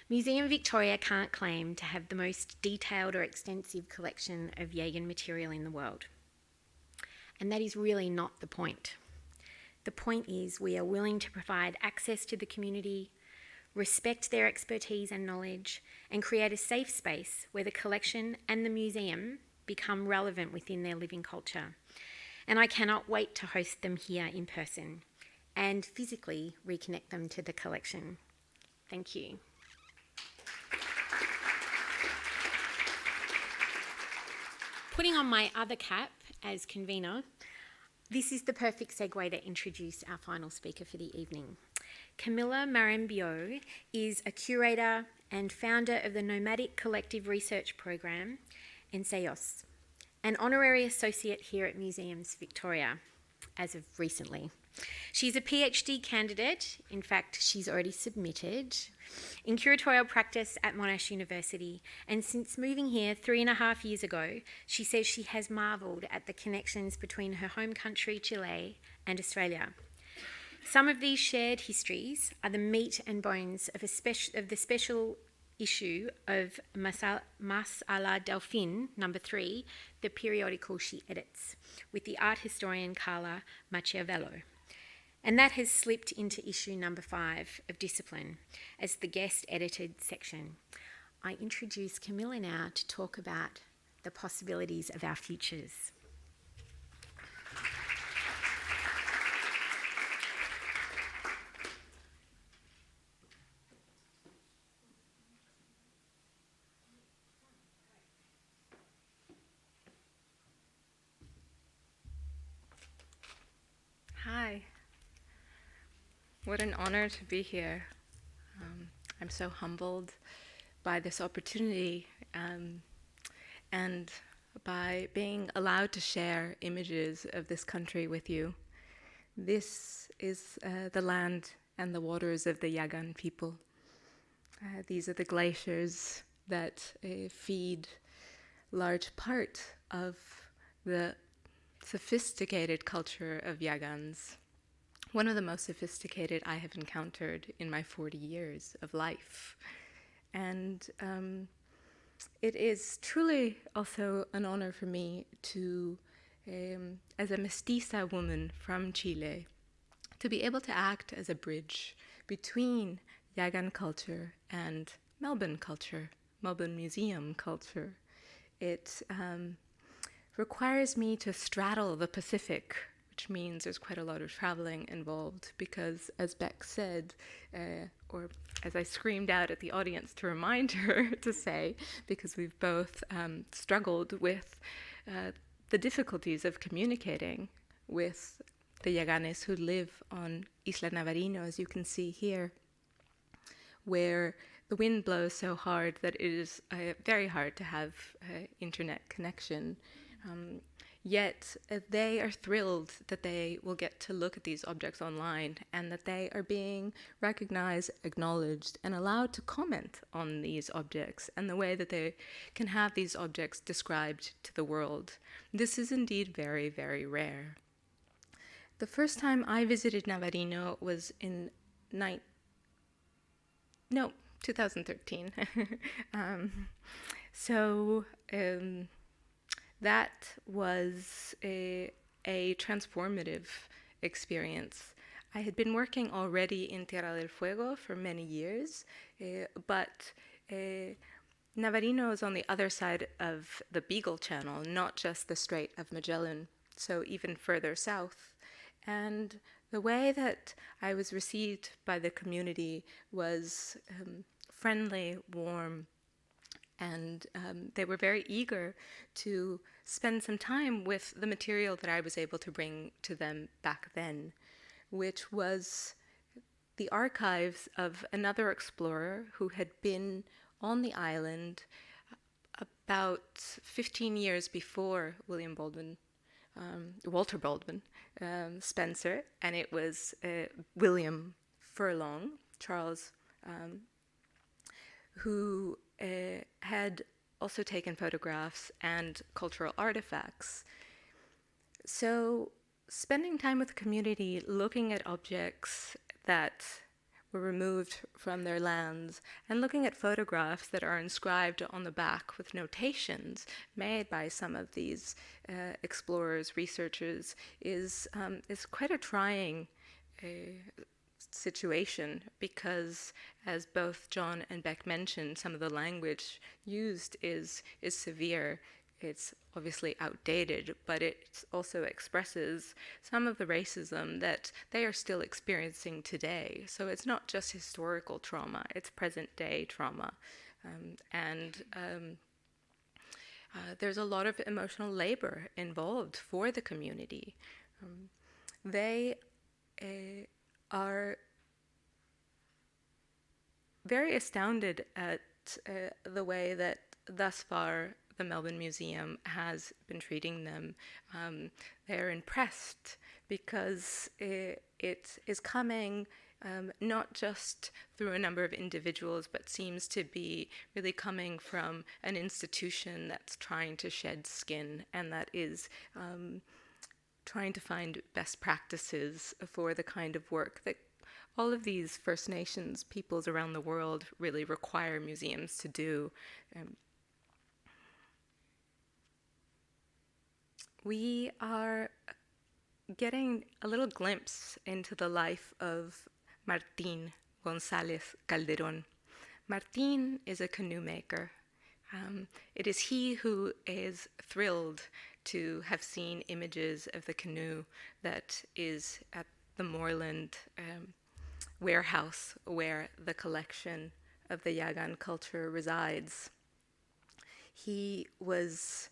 Museum Victoria can't claim to have the most detailed or extensive collection of Yaghan material in the world. And that is really not the point. The point is we are willing to provide access to the community, respect their expertise and knowledge, and create a safe space where the collection and the museum become relevant within their living culture. And I cannot wait to host them here in person and physically reconnect them to the collection. Thank you. Putting on my other cap as convener, this is the perfect segue to introduce our final speaker for the evening. Camilla Marambio is a curator and founder of the nomadic collective research program Ensayos, an honorary associate here at Museums Victoria as of recently. She's a PhD candidate, in fact she's already submitted, in curatorial practice at Monash University, and since moving here 3.5 years ago, she says she has marvelled at the connections between her home country, Chile, and Australia. Some of these shared histories are the meat and bones of the special issue of Mas a la Delfin, number 3, the periodical she edits, with the art historian Carla Machiavello. And that has slipped into issue number 5 of Discipline as the guest edited section. I introduce Camilla now to talk about the possibilities of our futures. Hi. What an honor to be here. I'm so humbled by this opportunity and by being allowed to share images of this country with you. This is the land and the waters of the Yaghan people. These are the glaciers that feed large part of the sophisticated culture of Yaghans. One of the most sophisticated I have encountered in my 40 years of life. And it is truly also an honor for me to, as a mestiza woman from Chile, to be able to act as a bridge between Yaghan culture and Melbourne culture, Melbourne Museum culture. It requires me to straddle the Pacific, which means there's quite a lot of traveling involved because, as Beck said, or as I screamed out at the audience to remind her to say, because we've both struggled with the difficulties of communicating with the Yaganes who live on Isla Navarino, as you can see here, where the wind blows so hard that it is very hard to have internet connection. Yet they are thrilled that they will get to look at these objects online and that they are being recognized, acknowledged, and allowed to comment on these objects and the way that they can have these objects described to the world. This is indeed very, very rare. The first time I visited Navarino was in 2013. That was a transformative experience. I had been working already in Tierra del Fuego for many years, but Navarino is on the other side of the Beagle Channel, not just the Strait of Magellan, so even further south. And the way that I was received by the community was friendly, warm, and they were very eager to spend some time with the material that I was able to bring to them back then, which was the archives of another explorer who had been on the island about 15 years before Walter Baldwin Spencer, and it was William Furlong, Charles, who had also taken photographs and cultural artifacts. So spending time with the community, looking at objects that were removed from their lands, and looking at photographs that are inscribed on the back with notations made by some of these explorers, researchers, is quite a trying situation, because, as both John and Beck mentioned, some of the language used is severe. it's obviously outdated, but it also expresses some of the racism that they are still experiencing today. So it's not just historical trauma, it's present day trauma. There's a lot of emotional labor involved for the community. They are very astounded at the way that thus far the Melbourne Museum has been treating them. They're impressed because it is coming not just through a number of individuals, but seems to be really coming from an institution that's trying to shed skin and that is trying to find best practices for the kind of work that all of these First Nations peoples around the world really require museums to do. We are getting a little glimpse into the life of Martín González Calderón. Martín is a canoe maker. It is he who is thrilled to have seen images of the canoe that is at the Moorland warehouse where the collection of the Yaghan culture resides. He was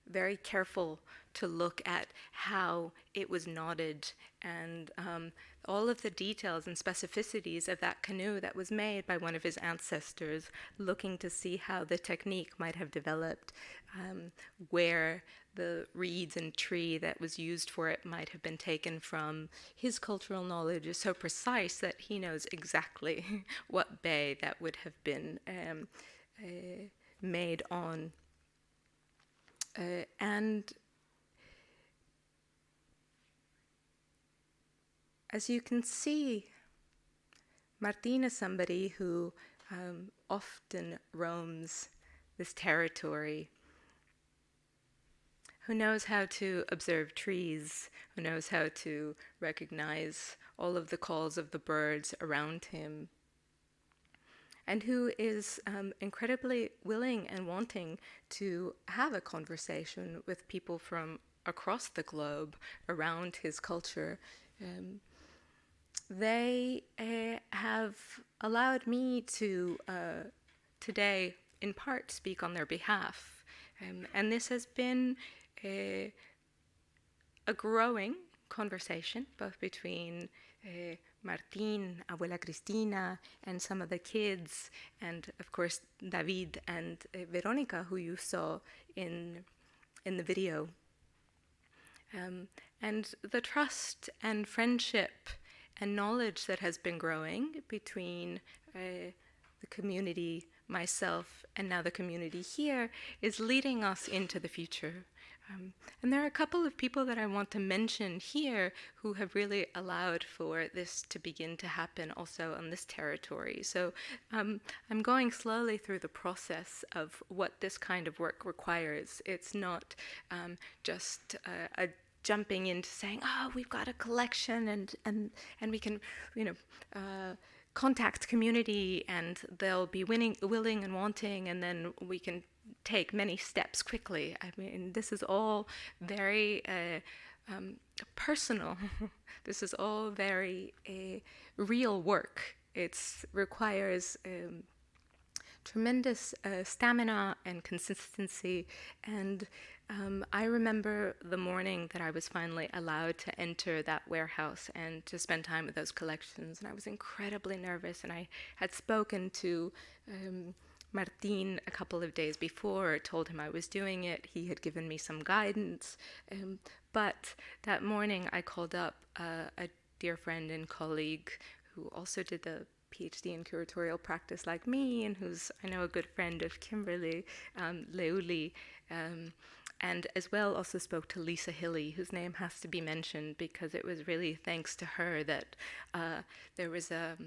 very careful to look at how it was knotted and all of the details and specificities of that canoe that was made by one of his ancestors, looking to see how the technique might have developed, where the reeds and tree that was used for it might have been taken from. His cultural knowledge is so precise that he knows exactly what bay that would have been made on. And as you can see, Martín is somebody who often roams this territory, who knows how to observe trees, who knows how to recognize all of the calls of the birds around him, and who is incredibly willing and wanting to have a conversation with people from across the globe around his culture. They have allowed me to today, in part, speak on their behalf. And this has been a growing conversation, both between Martín, Abuela Cristina, and some of the kids, and of course David and Veronica, who you saw in the video. And the trust and friendship and knowledge that has been growing between the community, myself, and now the community here is leading us into the future. And there are a couple of people that I want to mention here who have really allowed for this to begin to happen also on this territory. So I'm going slowly through the process of what this kind of work requires. It's not just a jumping into saying, oh, we've got a collection and we can, contact community and they'll be willing and wanting, and then we can take many steps quickly. I mean, this is all very personal. This is all very real work. It requires tremendous stamina and consistency. And I remember the morning that I was finally allowed to enter that warehouse and to spend time with those collections. And I was incredibly nervous. And I had spoken to Martín a couple of days before, told him I was doing it. He had given me some guidance. But that morning I called up a dear friend and colleague who also did the PhD in curatorial practice like me, and who's, I know, a good friend of Kimberly, Leuli, and as well also spoke to Lisa Hilly, whose name has to be mentioned because it was really thanks to her that there was a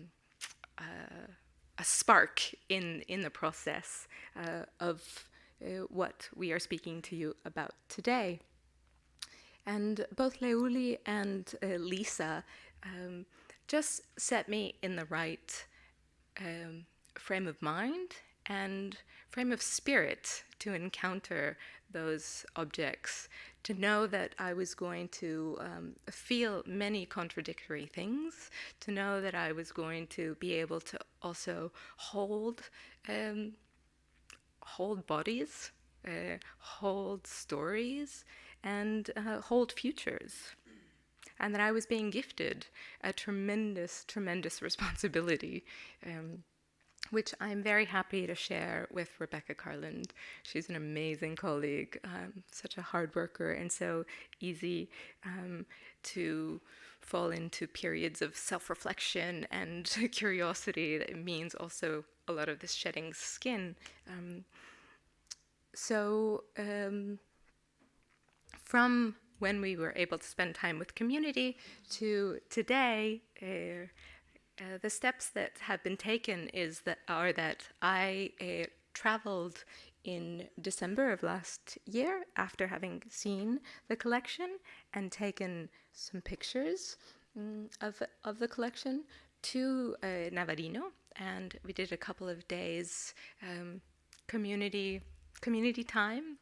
spark in the process of what we are speaking to you about today. And both Leuli and Lisa just set me in the right frame of mind and frame of spirit to encounter those objects, to know that I was going to feel many contradictory things, to know that I was going to be able to also hold bodies, hold stories, and hold futures. And that I was being gifted a tremendous, tremendous responsibility, which I'm very happy to share with Rebecca Carland. She's an amazing colleague, such a hard worker, and so easy to fall into periods of self-reflection and curiosity. That means also a lot of this shedding skin. From when we were able to spend time with community to today, the steps that have been taken are that I traveled in December of last year after having seen the collection and taken some pictures of the collection to Navarino, and we did a couple of days community time.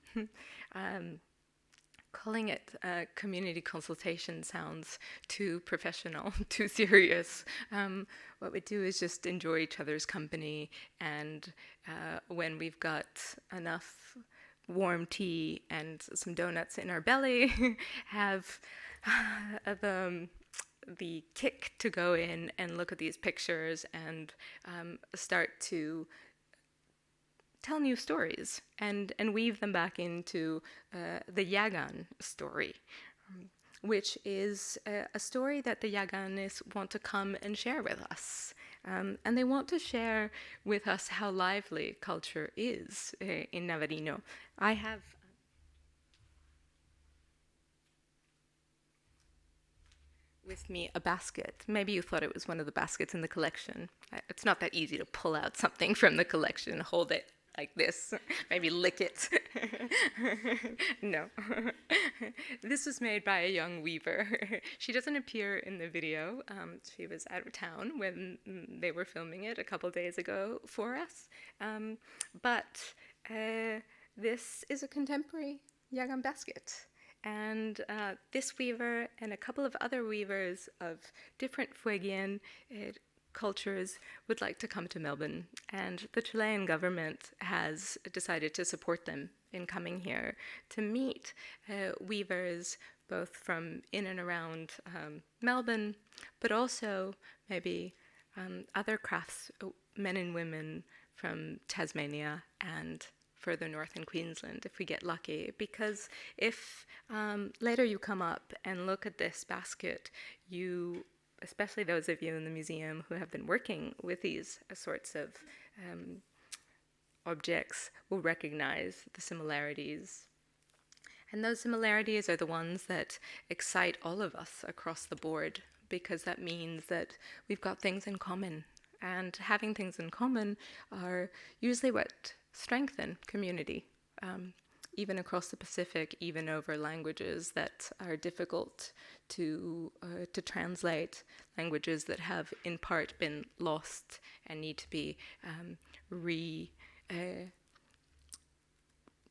Calling it community consultation sounds too professional, too serious. What we do is just enjoy each other's company, and when we've got enough warm tea and some donuts in our belly, have the kick to go in and look at these pictures and start to tell new stories and weave them back into the Yaghan story, which is a story that the Yaghanis want to come and share with us. And they want to share with us how lively culture is in Navarino. I have with me a basket. Maybe you thought it was one of the baskets in the collection. It's not that easy to pull out something from the collection and hold it like this, maybe lick it. No. This was made by a young weaver. She doesn't appear in the video. She was out of town when they were filming it a couple days ago for us. But this is a contemporary Yaghan basket. And this weaver and a couple of other weavers of different Fuegian cultures would like to come to Melbourne, and the Chilean government has decided to support them in coming here to meet weavers both from in and around Melbourne, but also maybe other craftsmen and women from Tasmania and further north in Queensland, if we get lucky. Because if later you come up and look at this basket, you, especially those of you in the museum who have been working with these sorts of objects, will recognize the similarities. And those similarities are the ones that excite all of us across the board, because that means that we've got things in common. And having things in common are usually what strengthen community, even across the Pacific, even over languages that are difficult to translate, languages that have in part been lost and need to be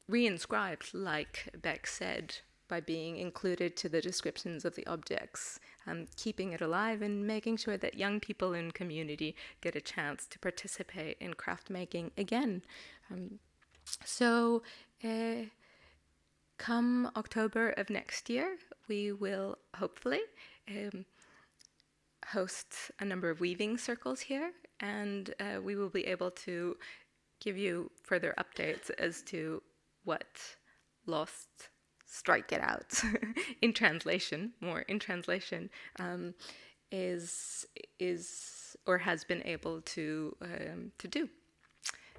re-inscribed, like Beck said, by being included to the descriptions of the objects, keeping it alive and making sure that young people in community get a chance to participate in craft making again. So come October of next year, we will hopefully host a number of weaving circles here, and we will be able to give you further updates as to what Lost, Strike It Out in translation, is or has been able to do.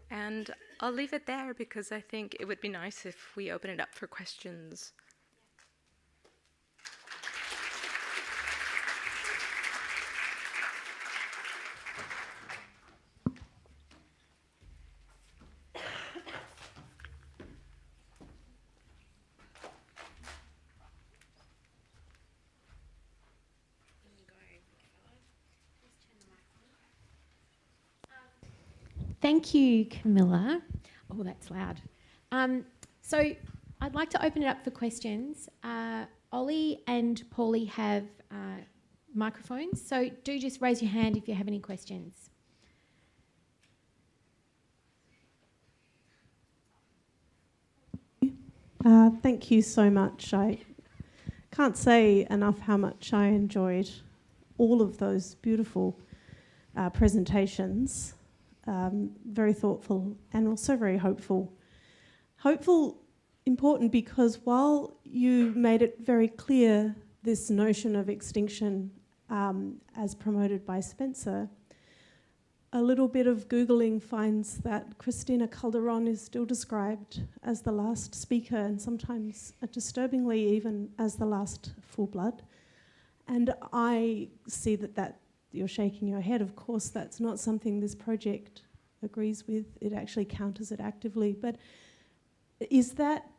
And I'll leave it there because I think it would be nice if we open it up for questions. Thank you, Camilla. Oh, that's loud. So I'd like to open it up for questions. Ollie and Paulie have microphones, so do just raise your hand if you have any questions. Thank you so much. I can't say enough how much I enjoyed all of those beautiful presentations. Very thoughtful and also very hopeful. Hopeful, important because while you made it very clear this notion of extinction as promoted by Spencer, a little bit of Googling finds that Cristina Calderon is still described as the last speaker and sometimes disturbingly even as the last full blood. And I see that you're shaking your head. Of course, that's not something this project agrees with. It actually counters it actively. But is that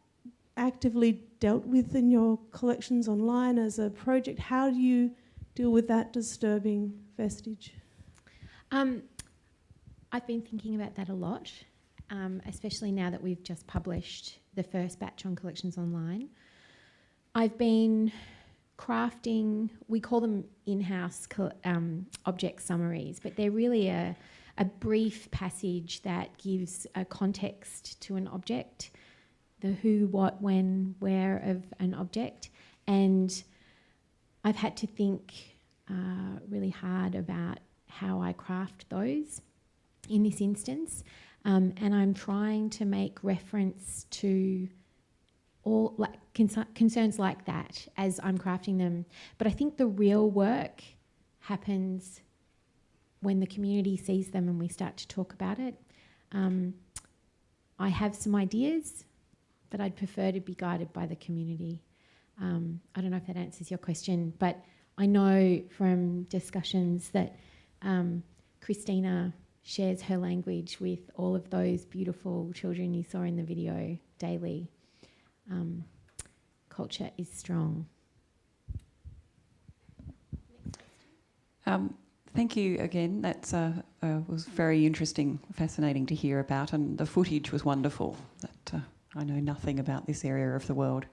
actively dealt with in your collections online as a project? How do you deal with that disturbing vestige? I've been thinking about that a lot, especially now that we've just published the first batch on collections online. I've been crafting, we call them in-house object summaries, but they're really a brief passage that gives a context to an object, the who, what, when, where of an object. And I've had to think really hard about how I craft those in this instance. And I'm trying to make reference to all concerns like that as I'm crafting them. But I think the real work happens when the community sees them and we start to talk about it. I have some ideas, but I'd prefer to be guided by the community. I don't know if that answers your question, but I know from discussions that Christina shares her language with all of those beautiful children you saw in the video daily. Culture is strong. Thank you again. That was very interesting, fascinating to hear about, and the footage was wonderful. That I know nothing about this area of the world.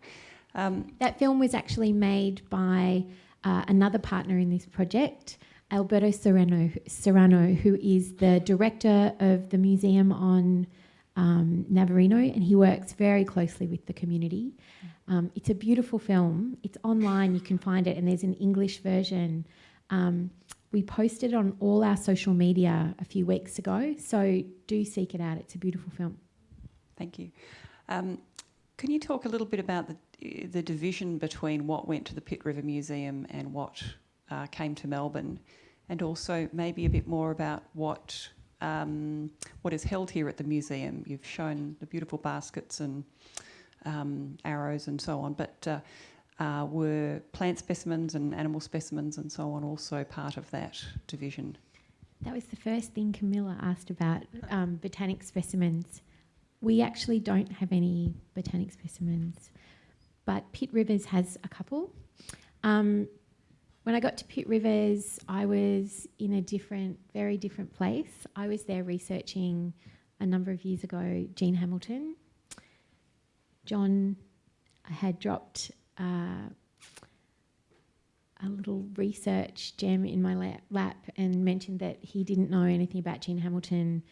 That film was actually made by another partner in this project, Alberto Serrano, who is the director of the museum on Navarino, and he works very closely with the community. It's a beautiful film. It's online, you can find it, and there's an English version. We posted on all our social media a few weeks ago, so do seek it out. It's a beautiful film. Thank you. Can you talk a little bit about the division between what went to the Pitt River Museum and what came to Melbourne, and also maybe a bit more about what is held here at the museum? You've shown the beautiful baskets and arrows and so on, but were plant specimens and animal specimens and so on also part of that division? That was the first thing Camilla asked about, botanic specimens. We actually don't have any botanic specimens, but Pitt Rivers has a couple. When I got to Pitt Rivers, I was in a very different place. I was there researching a number of years ago Jean Hamilton. John had dropped a little research gem in my lap and mentioned that he didn't know anything about Jean Hamilton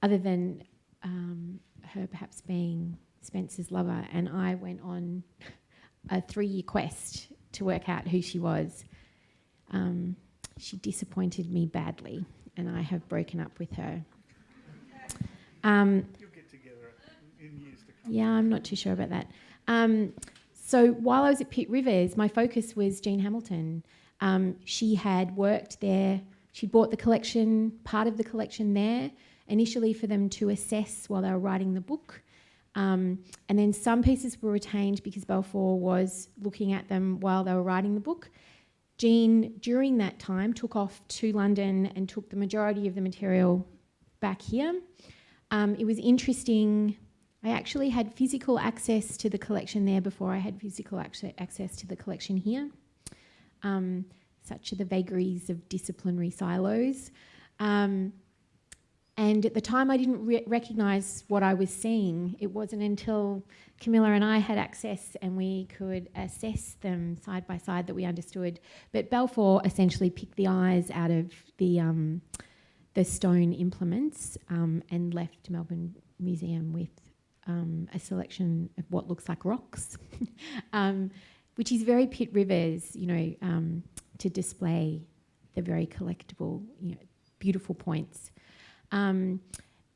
other than her perhaps being Spencer's lover, and I went on a 3-year quest to work out who she was. She disappointed me badly, and I have broken up with her. You'll get together in years to come. Yeah, I'm not too sure about that. So while I was at Pitt Rivers, my focus was Jean Hamilton. She had worked there. She bought the collection, part of the collection there, initially for them to assess while they were writing the book. And then some pieces were retained because Balfour was looking at them while they were writing the book. Jean, during that time, took off to London and took the majority of the material back here. It was interesting. I actually had physical access to the collection there before I had physical access to the collection here. Such are the vagaries of disciplinary silos. And And at the time, I didn't recognise what I was seeing. It wasn't until Camilla and I had access and we could assess them side by side that we understood. But Balfour essentially picked the eyes out of the stone implements and left Melbourne Museum with a selection of what looks like rocks, which is very Pitt Rivers, to display the very collectible, beautiful points.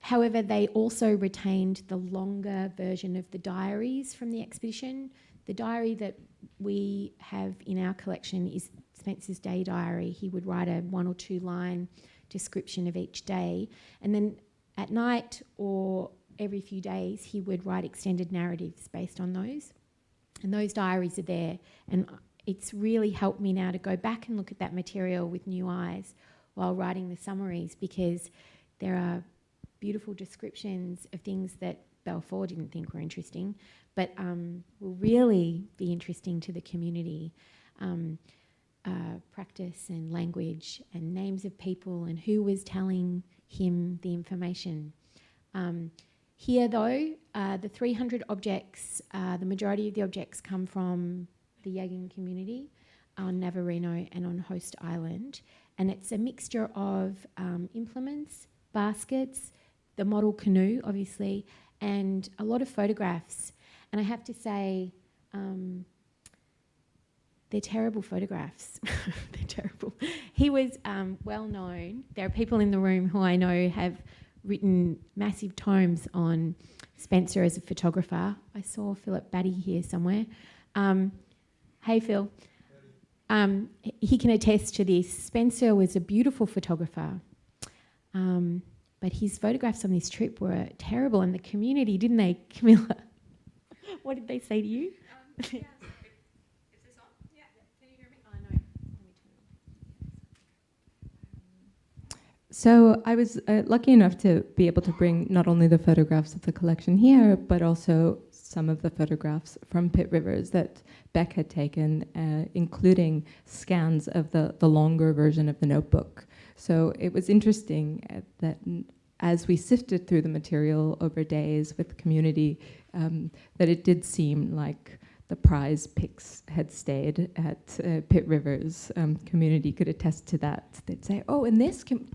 However, they also retained the longer version of the diaries from the expedition. The diary that we have in our collection is Spencer's day diary. He would write a 1 or 2 line description of each day, and then at night or every few days he would write extended narratives based on those. And those diaries are there, and it's really helped me now to go back and look at that material with new eyes while writing the summaries, because there are beautiful descriptions of things that Balfour didn't think were interesting, but will really be interesting to the community. Practice and language and names of people and who was telling him the information. Here, though, the 300 objects, the majority of the objects come from the Yaghan community on Navarino and on Host Island, and it's a mixture of implements, baskets, the model canoe, obviously, and a lot of photographs. And I have to say, they're terrible photographs. They're terrible. He was well known. There are people in the room who I know have written massive tomes on Spencer as a photographer. I saw Philip Batty here somewhere. Hey, Phil. He can attest to this. Spencer was a beautiful photographer, but his photographs on this trip were terrible, and the community, didn't they, Camilla? What did they say to you? Yeah. Is this on? Yeah. Can you hear me? Oh, no. Let me turn it on. So I was lucky enough to be able to bring not only the photographs of the collection here, but also some of the photographs from Pitt Rivers that Beck had taken, including scans of the longer version of the notebook. So it was interesting that as we sifted through the material over days with the community, that it did seem like the prize picks had stayed at Pitt Rivers. Community could attest to that. They'd say, "Oh, and this can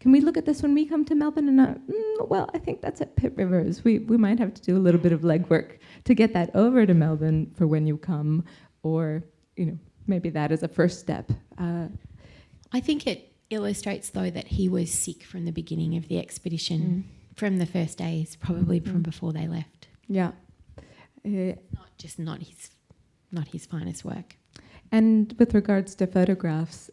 we look at this when we come to Melbourne?" And well, I think that's at Pitt Rivers. We might have to do a little bit of legwork to get that over to Melbourne for when you come, or maybe that is a first step. I think it illustrates, though, that he was sick from the beginning of the expedition, from the first days, probably from before they left. Yeah. Not his finest work. And with regards to photographs,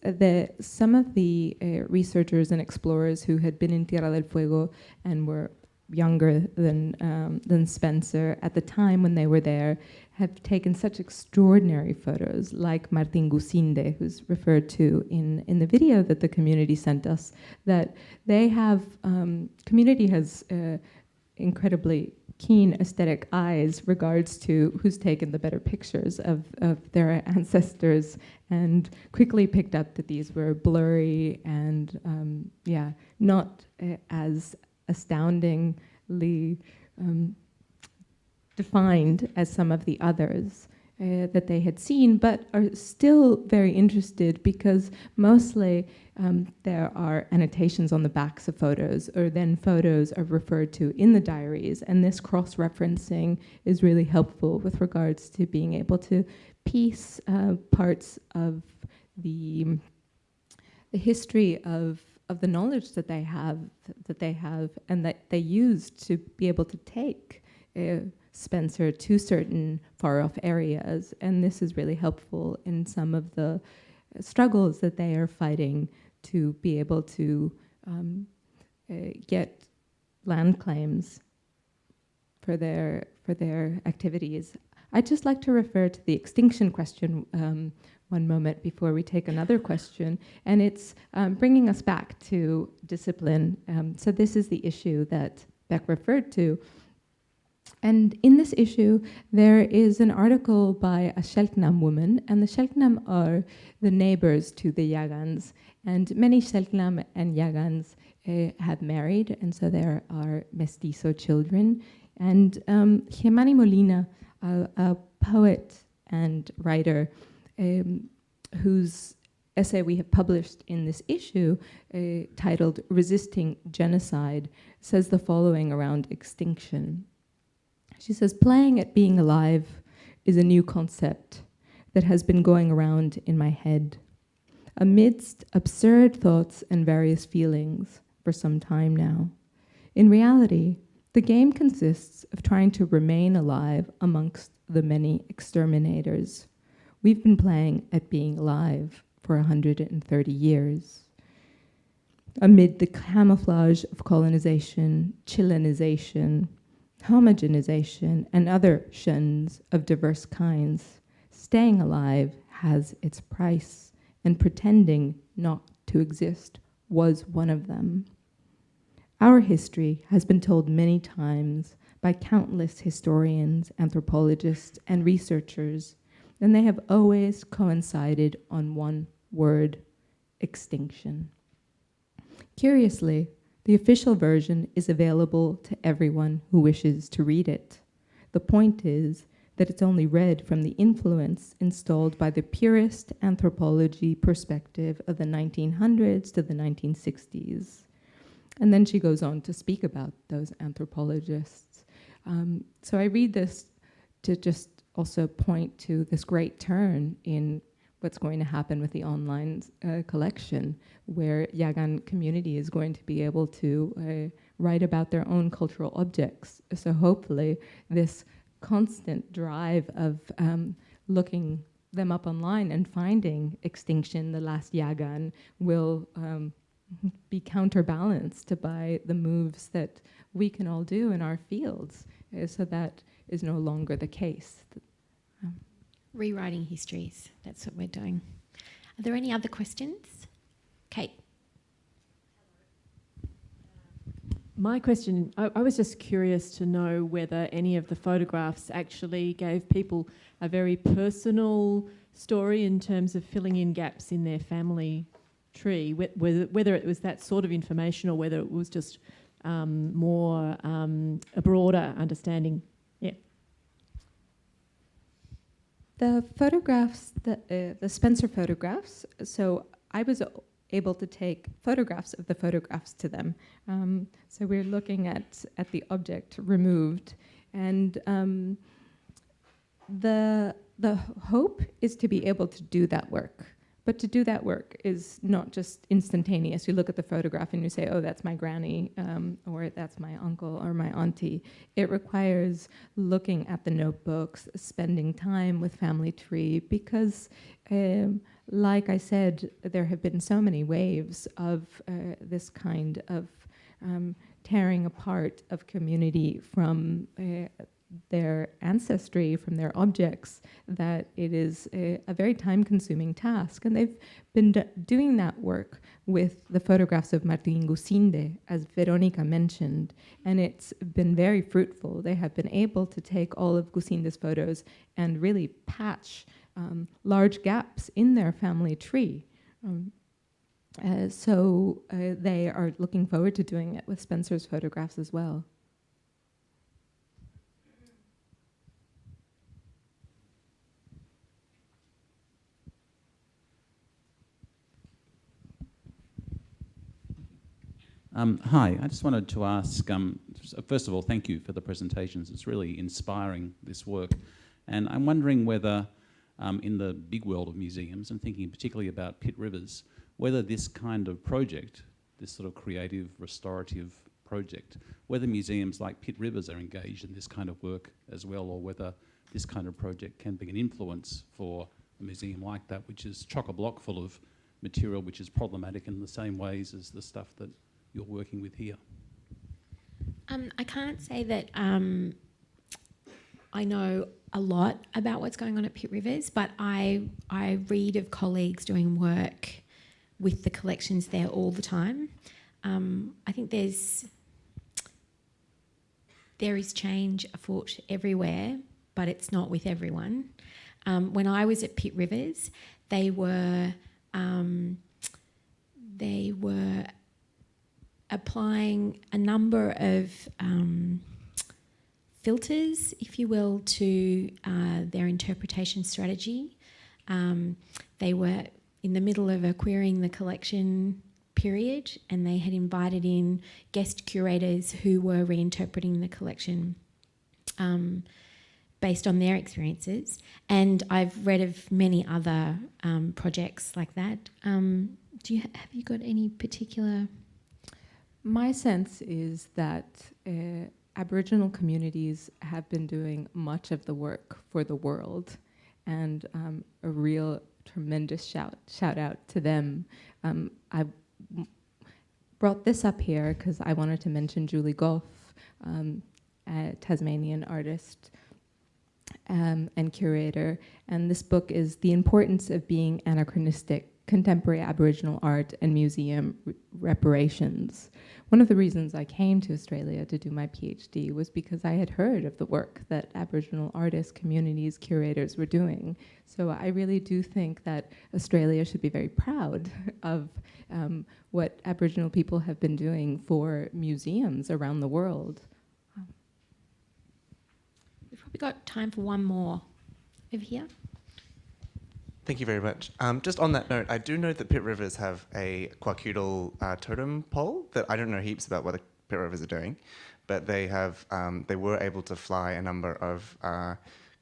some of the researchers and explorers who had been in Tierra del Fuego and were younger than Spencer at the time when they were there have taken such extraordinary photos, like Martin Gusinde, who's referred to in the video that the community sent us, that they have, community has incredibly keen aesthetic eyes regards to who's taken the better pictures of their ancestors, and quickly picked up that these were blurry and not as astoundingly defined as some of the others that they had seen, but are still very interested because mostly there are annotations on the backs of photos, or then photos are referred to in the diaries, and this cross-referencing is really helpful with regards to being able to piece parts of the history of the knowledge that they have and that they used to be able to take Spencer to certain far-off areas. And this is really helpful in some of the struggles that they are fighting to be able to get land claims for their activities. I'd just like to refer to the extinction question one moment before we take another question, and it's bringing us back to discipline. So this is the issue that Beck referred to. And in this issue, there is an article by a Cheltenham woman, and the Cheltenham are the neighbors to the Yaghans. And many Selknam and Yaghans have married, and so there are mestizo children. And Gemani Molina, a poet and writer whose essay we have published in this issue, titled Resisting Genocide, says the following around extinction. She says, playing at being alive is a new concept that has been going around in my head, amidst absurd thoughts and various feelings for some time now. In reality, the game consists of trying to remain alive amongst the many exterminators. We've been playing at being alive for 130 years. Amid the camouflage of colonization, Chilenization, homogenization, and other shuns of diverse kinds, staying alive has its price, and pretending not to exist was one of them. Our history has been told many times by countless historians, anthropologists, and researchers, and they have always coincided on one word: extinction. Curiously, the official version is available to everyone who wishes to read it. The point is that it's only read from the influence installed by the purist anthropology perspective of the 1900s to the 1960s. And then she goes on to speak about those anthropologists. So I read this to just also point to this great turn in what's going to happen with the online collection, where Yaghan community is going to be able to write about their own cultural objects. So hopefully this constant drive of looking them up online and finding extinction, the last Yaghan, will be counterbalanced by the moves that we can all do in our fields. So that is no longer the case. Rewriting histories, that's what we're doing. Are there any other questions? Kate. My question, I was just curious to know whether any of the photographs actually gave people a very personal story in terms of filling in gaps in their family tree, whether it was that sort of information or whether it was just more a broader understanding. Yeah. The photographs, the Spencer photographs, so I was able to take photographs of the photographs to them. So we're looking at the object removed, and the hope is to be able to do that work. But to do that work is not just instantaneous. You look at the photograph and you say, oh, that's my granny, or that's my uncle or my auntie. It requires looking at the notebooks, spending time with family tree, because like I said, there have been so many waves of this kind of tearing apart of community from their ancestry, from their objects, that it is a very time-consuming task. And they've been doing that work with the photographs of Martin Gusinde, as Veronica mentioned, and it's been very fruitful. They have been able to take all of Gusinde's photos and really patch large gaps in their family tree. So they are looking forward to doing it with Spencer's photographs as well. Hi, I just wanted to ask, first of all, thank you for the presentations. It's really inspiring, this work. And I'm wondering whether, in the big world of museums, and thinking particularly about Pitt Rivers, whether this kind of project, this sort of creative, restorative project, whether museums like Pitt Rivers are engaged in this kind of work as well, or whether this kind of project can be an influence for a museum like that, which is chock-a-block full of material which is problematic in the same ways as the stuff that you're working with here. I can't say that I know a lot about what's going on at Pitt Rivers, but I read of colleagues doing work with the collections there all the time. I think there is change afoot everywhere, but it's not with everyone. When I was at Pitt Rivers, they were they were applying a number of filters, if you will, to their interpretation strategy. They were in the middle of a querying the collection period, and they had invited in guest curators who were reinterpreting the collection based on their experiences. And I've read of many other projects like that. Have you got any particular? My sense is that Aboriginal communities have been doing much of the work for the world, and a real tremendous shout out to them. I brought this up here because I wanted to mention Julie Goff, a Tasmanian artist and curator, and this book is The Importance of Being Anachronistic, Contemporary Aboriginal Art and Museum Reparations. One of the reasons I came to Australia to do my PhD was because I had heard of the work that Aboriginal artists, communities, curators were doing. So I really do think that Australia should be very proud of what Aboriginal people have been doing for museums around the world. We've probably got time for one more. Over here. Thank you very much. Just on that note, I do know that Pit Rivers have a Kwakiutl totem pole that I don't know heaps about what the Pit Rivers are doing, but they have they were able to fly a number of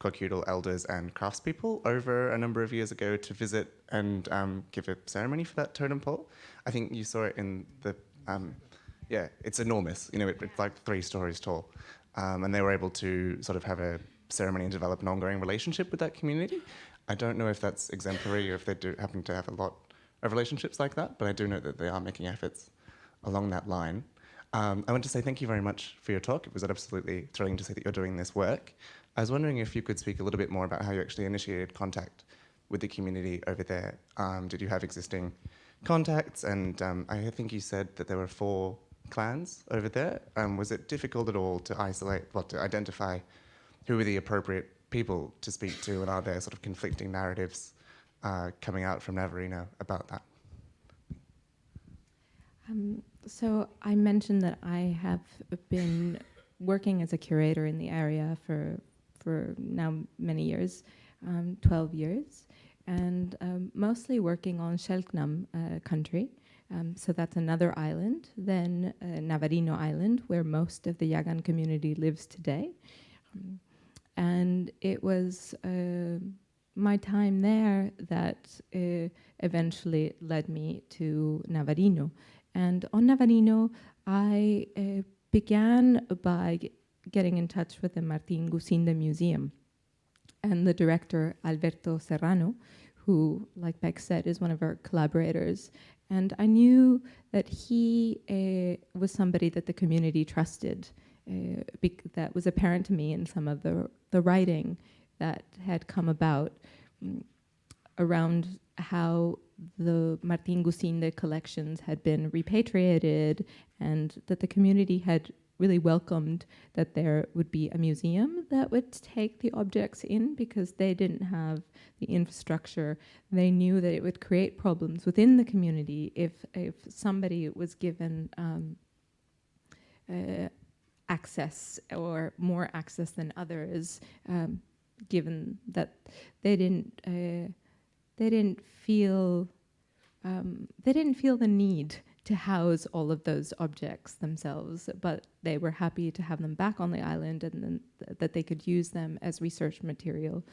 Kwakiutl elders and craftspeople over a number of years ago to visit and give a ceremony for that totem pole. I think you saw it in the yeah, it's enormous. You know, it's like 3 stories tall, and they were able to sort of have a ceremony and develop an ongoing relationship with that community. I don't know if that's exemplary or if they do happen to have a lot of relationships like that, but I do know that they are making efforts along that line. I want to say thank you very much for your talk. It was absolutely thrilling to see that you're doing this work. I was wondering if you could speak a little bit more about how you actually initiated contact with the community over there. Did you have existing contacts? And I think you said that there were 4 clans over there. Was it difficult at all to to identify who were the appropriate people to speak to, and are there sort of conflicting narratives coming out from Navarino about that? So I mentioned that I have been working as a curator in the area for now many years, 12 years, and mostly working on Selknam country. So that's another island, then Navarino Island, where most of the Yaghan community lives today. And it was my time there that eventually led me to Navarino. And on Navarino, I began by getting in touch with the Martín Gusinde Museum and the director, Alberto Serrano, who, like Beck said, is one of our collaborators. And I knew that he was somebody that the community trusted. That was apparent to me in some of the writing that had come about around how the Martín Gusinde collections had been repatriated, and that the community had really welcomed that there would be a museum that would take the objects in, because they didn't have the infrastructure. They knew that it would create problems within the community if somebody was given access, or more access than others, given that they didn't feel the need to house all of those objects themselves, but they were happy to have them back on the island, and then that they could use them as research material,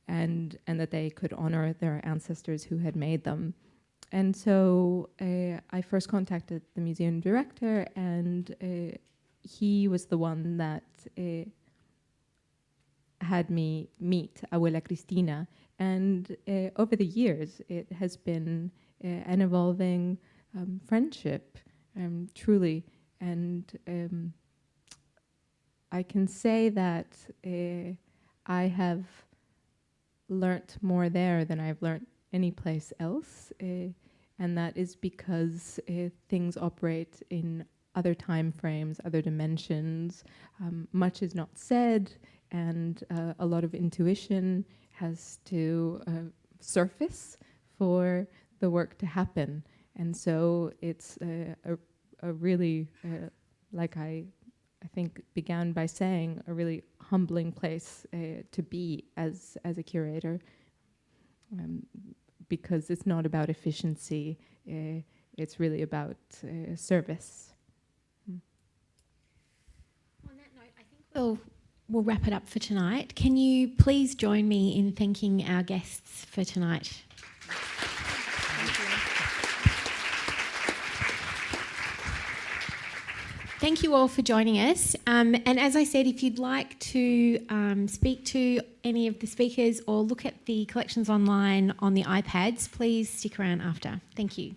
and that they could honor their ancestors who had made them. And so I first contacted the museum director, and he was the one that had me meet Abuela Cristina. And over the years, it has been an evolving friendship, truly. And I can say that I have learnt more there than I've learnt any place else. And that is because things operate in other time frames, other dimensions. Much is not said, and a lot of intuition has to surface for the work to happen. And so it's a really, like I think began by saying, a really humbling place to be as a curator, because it's not about efficiency, it's really about service. On that note, I think we'll wrap it up for tonight. Can you please join me in thanking our guests for tonight? Thank you all for joining us. And as I said, if you'd like to speak to any of the speakers or look at the collections online on the iPads, please stick around after. Thank you.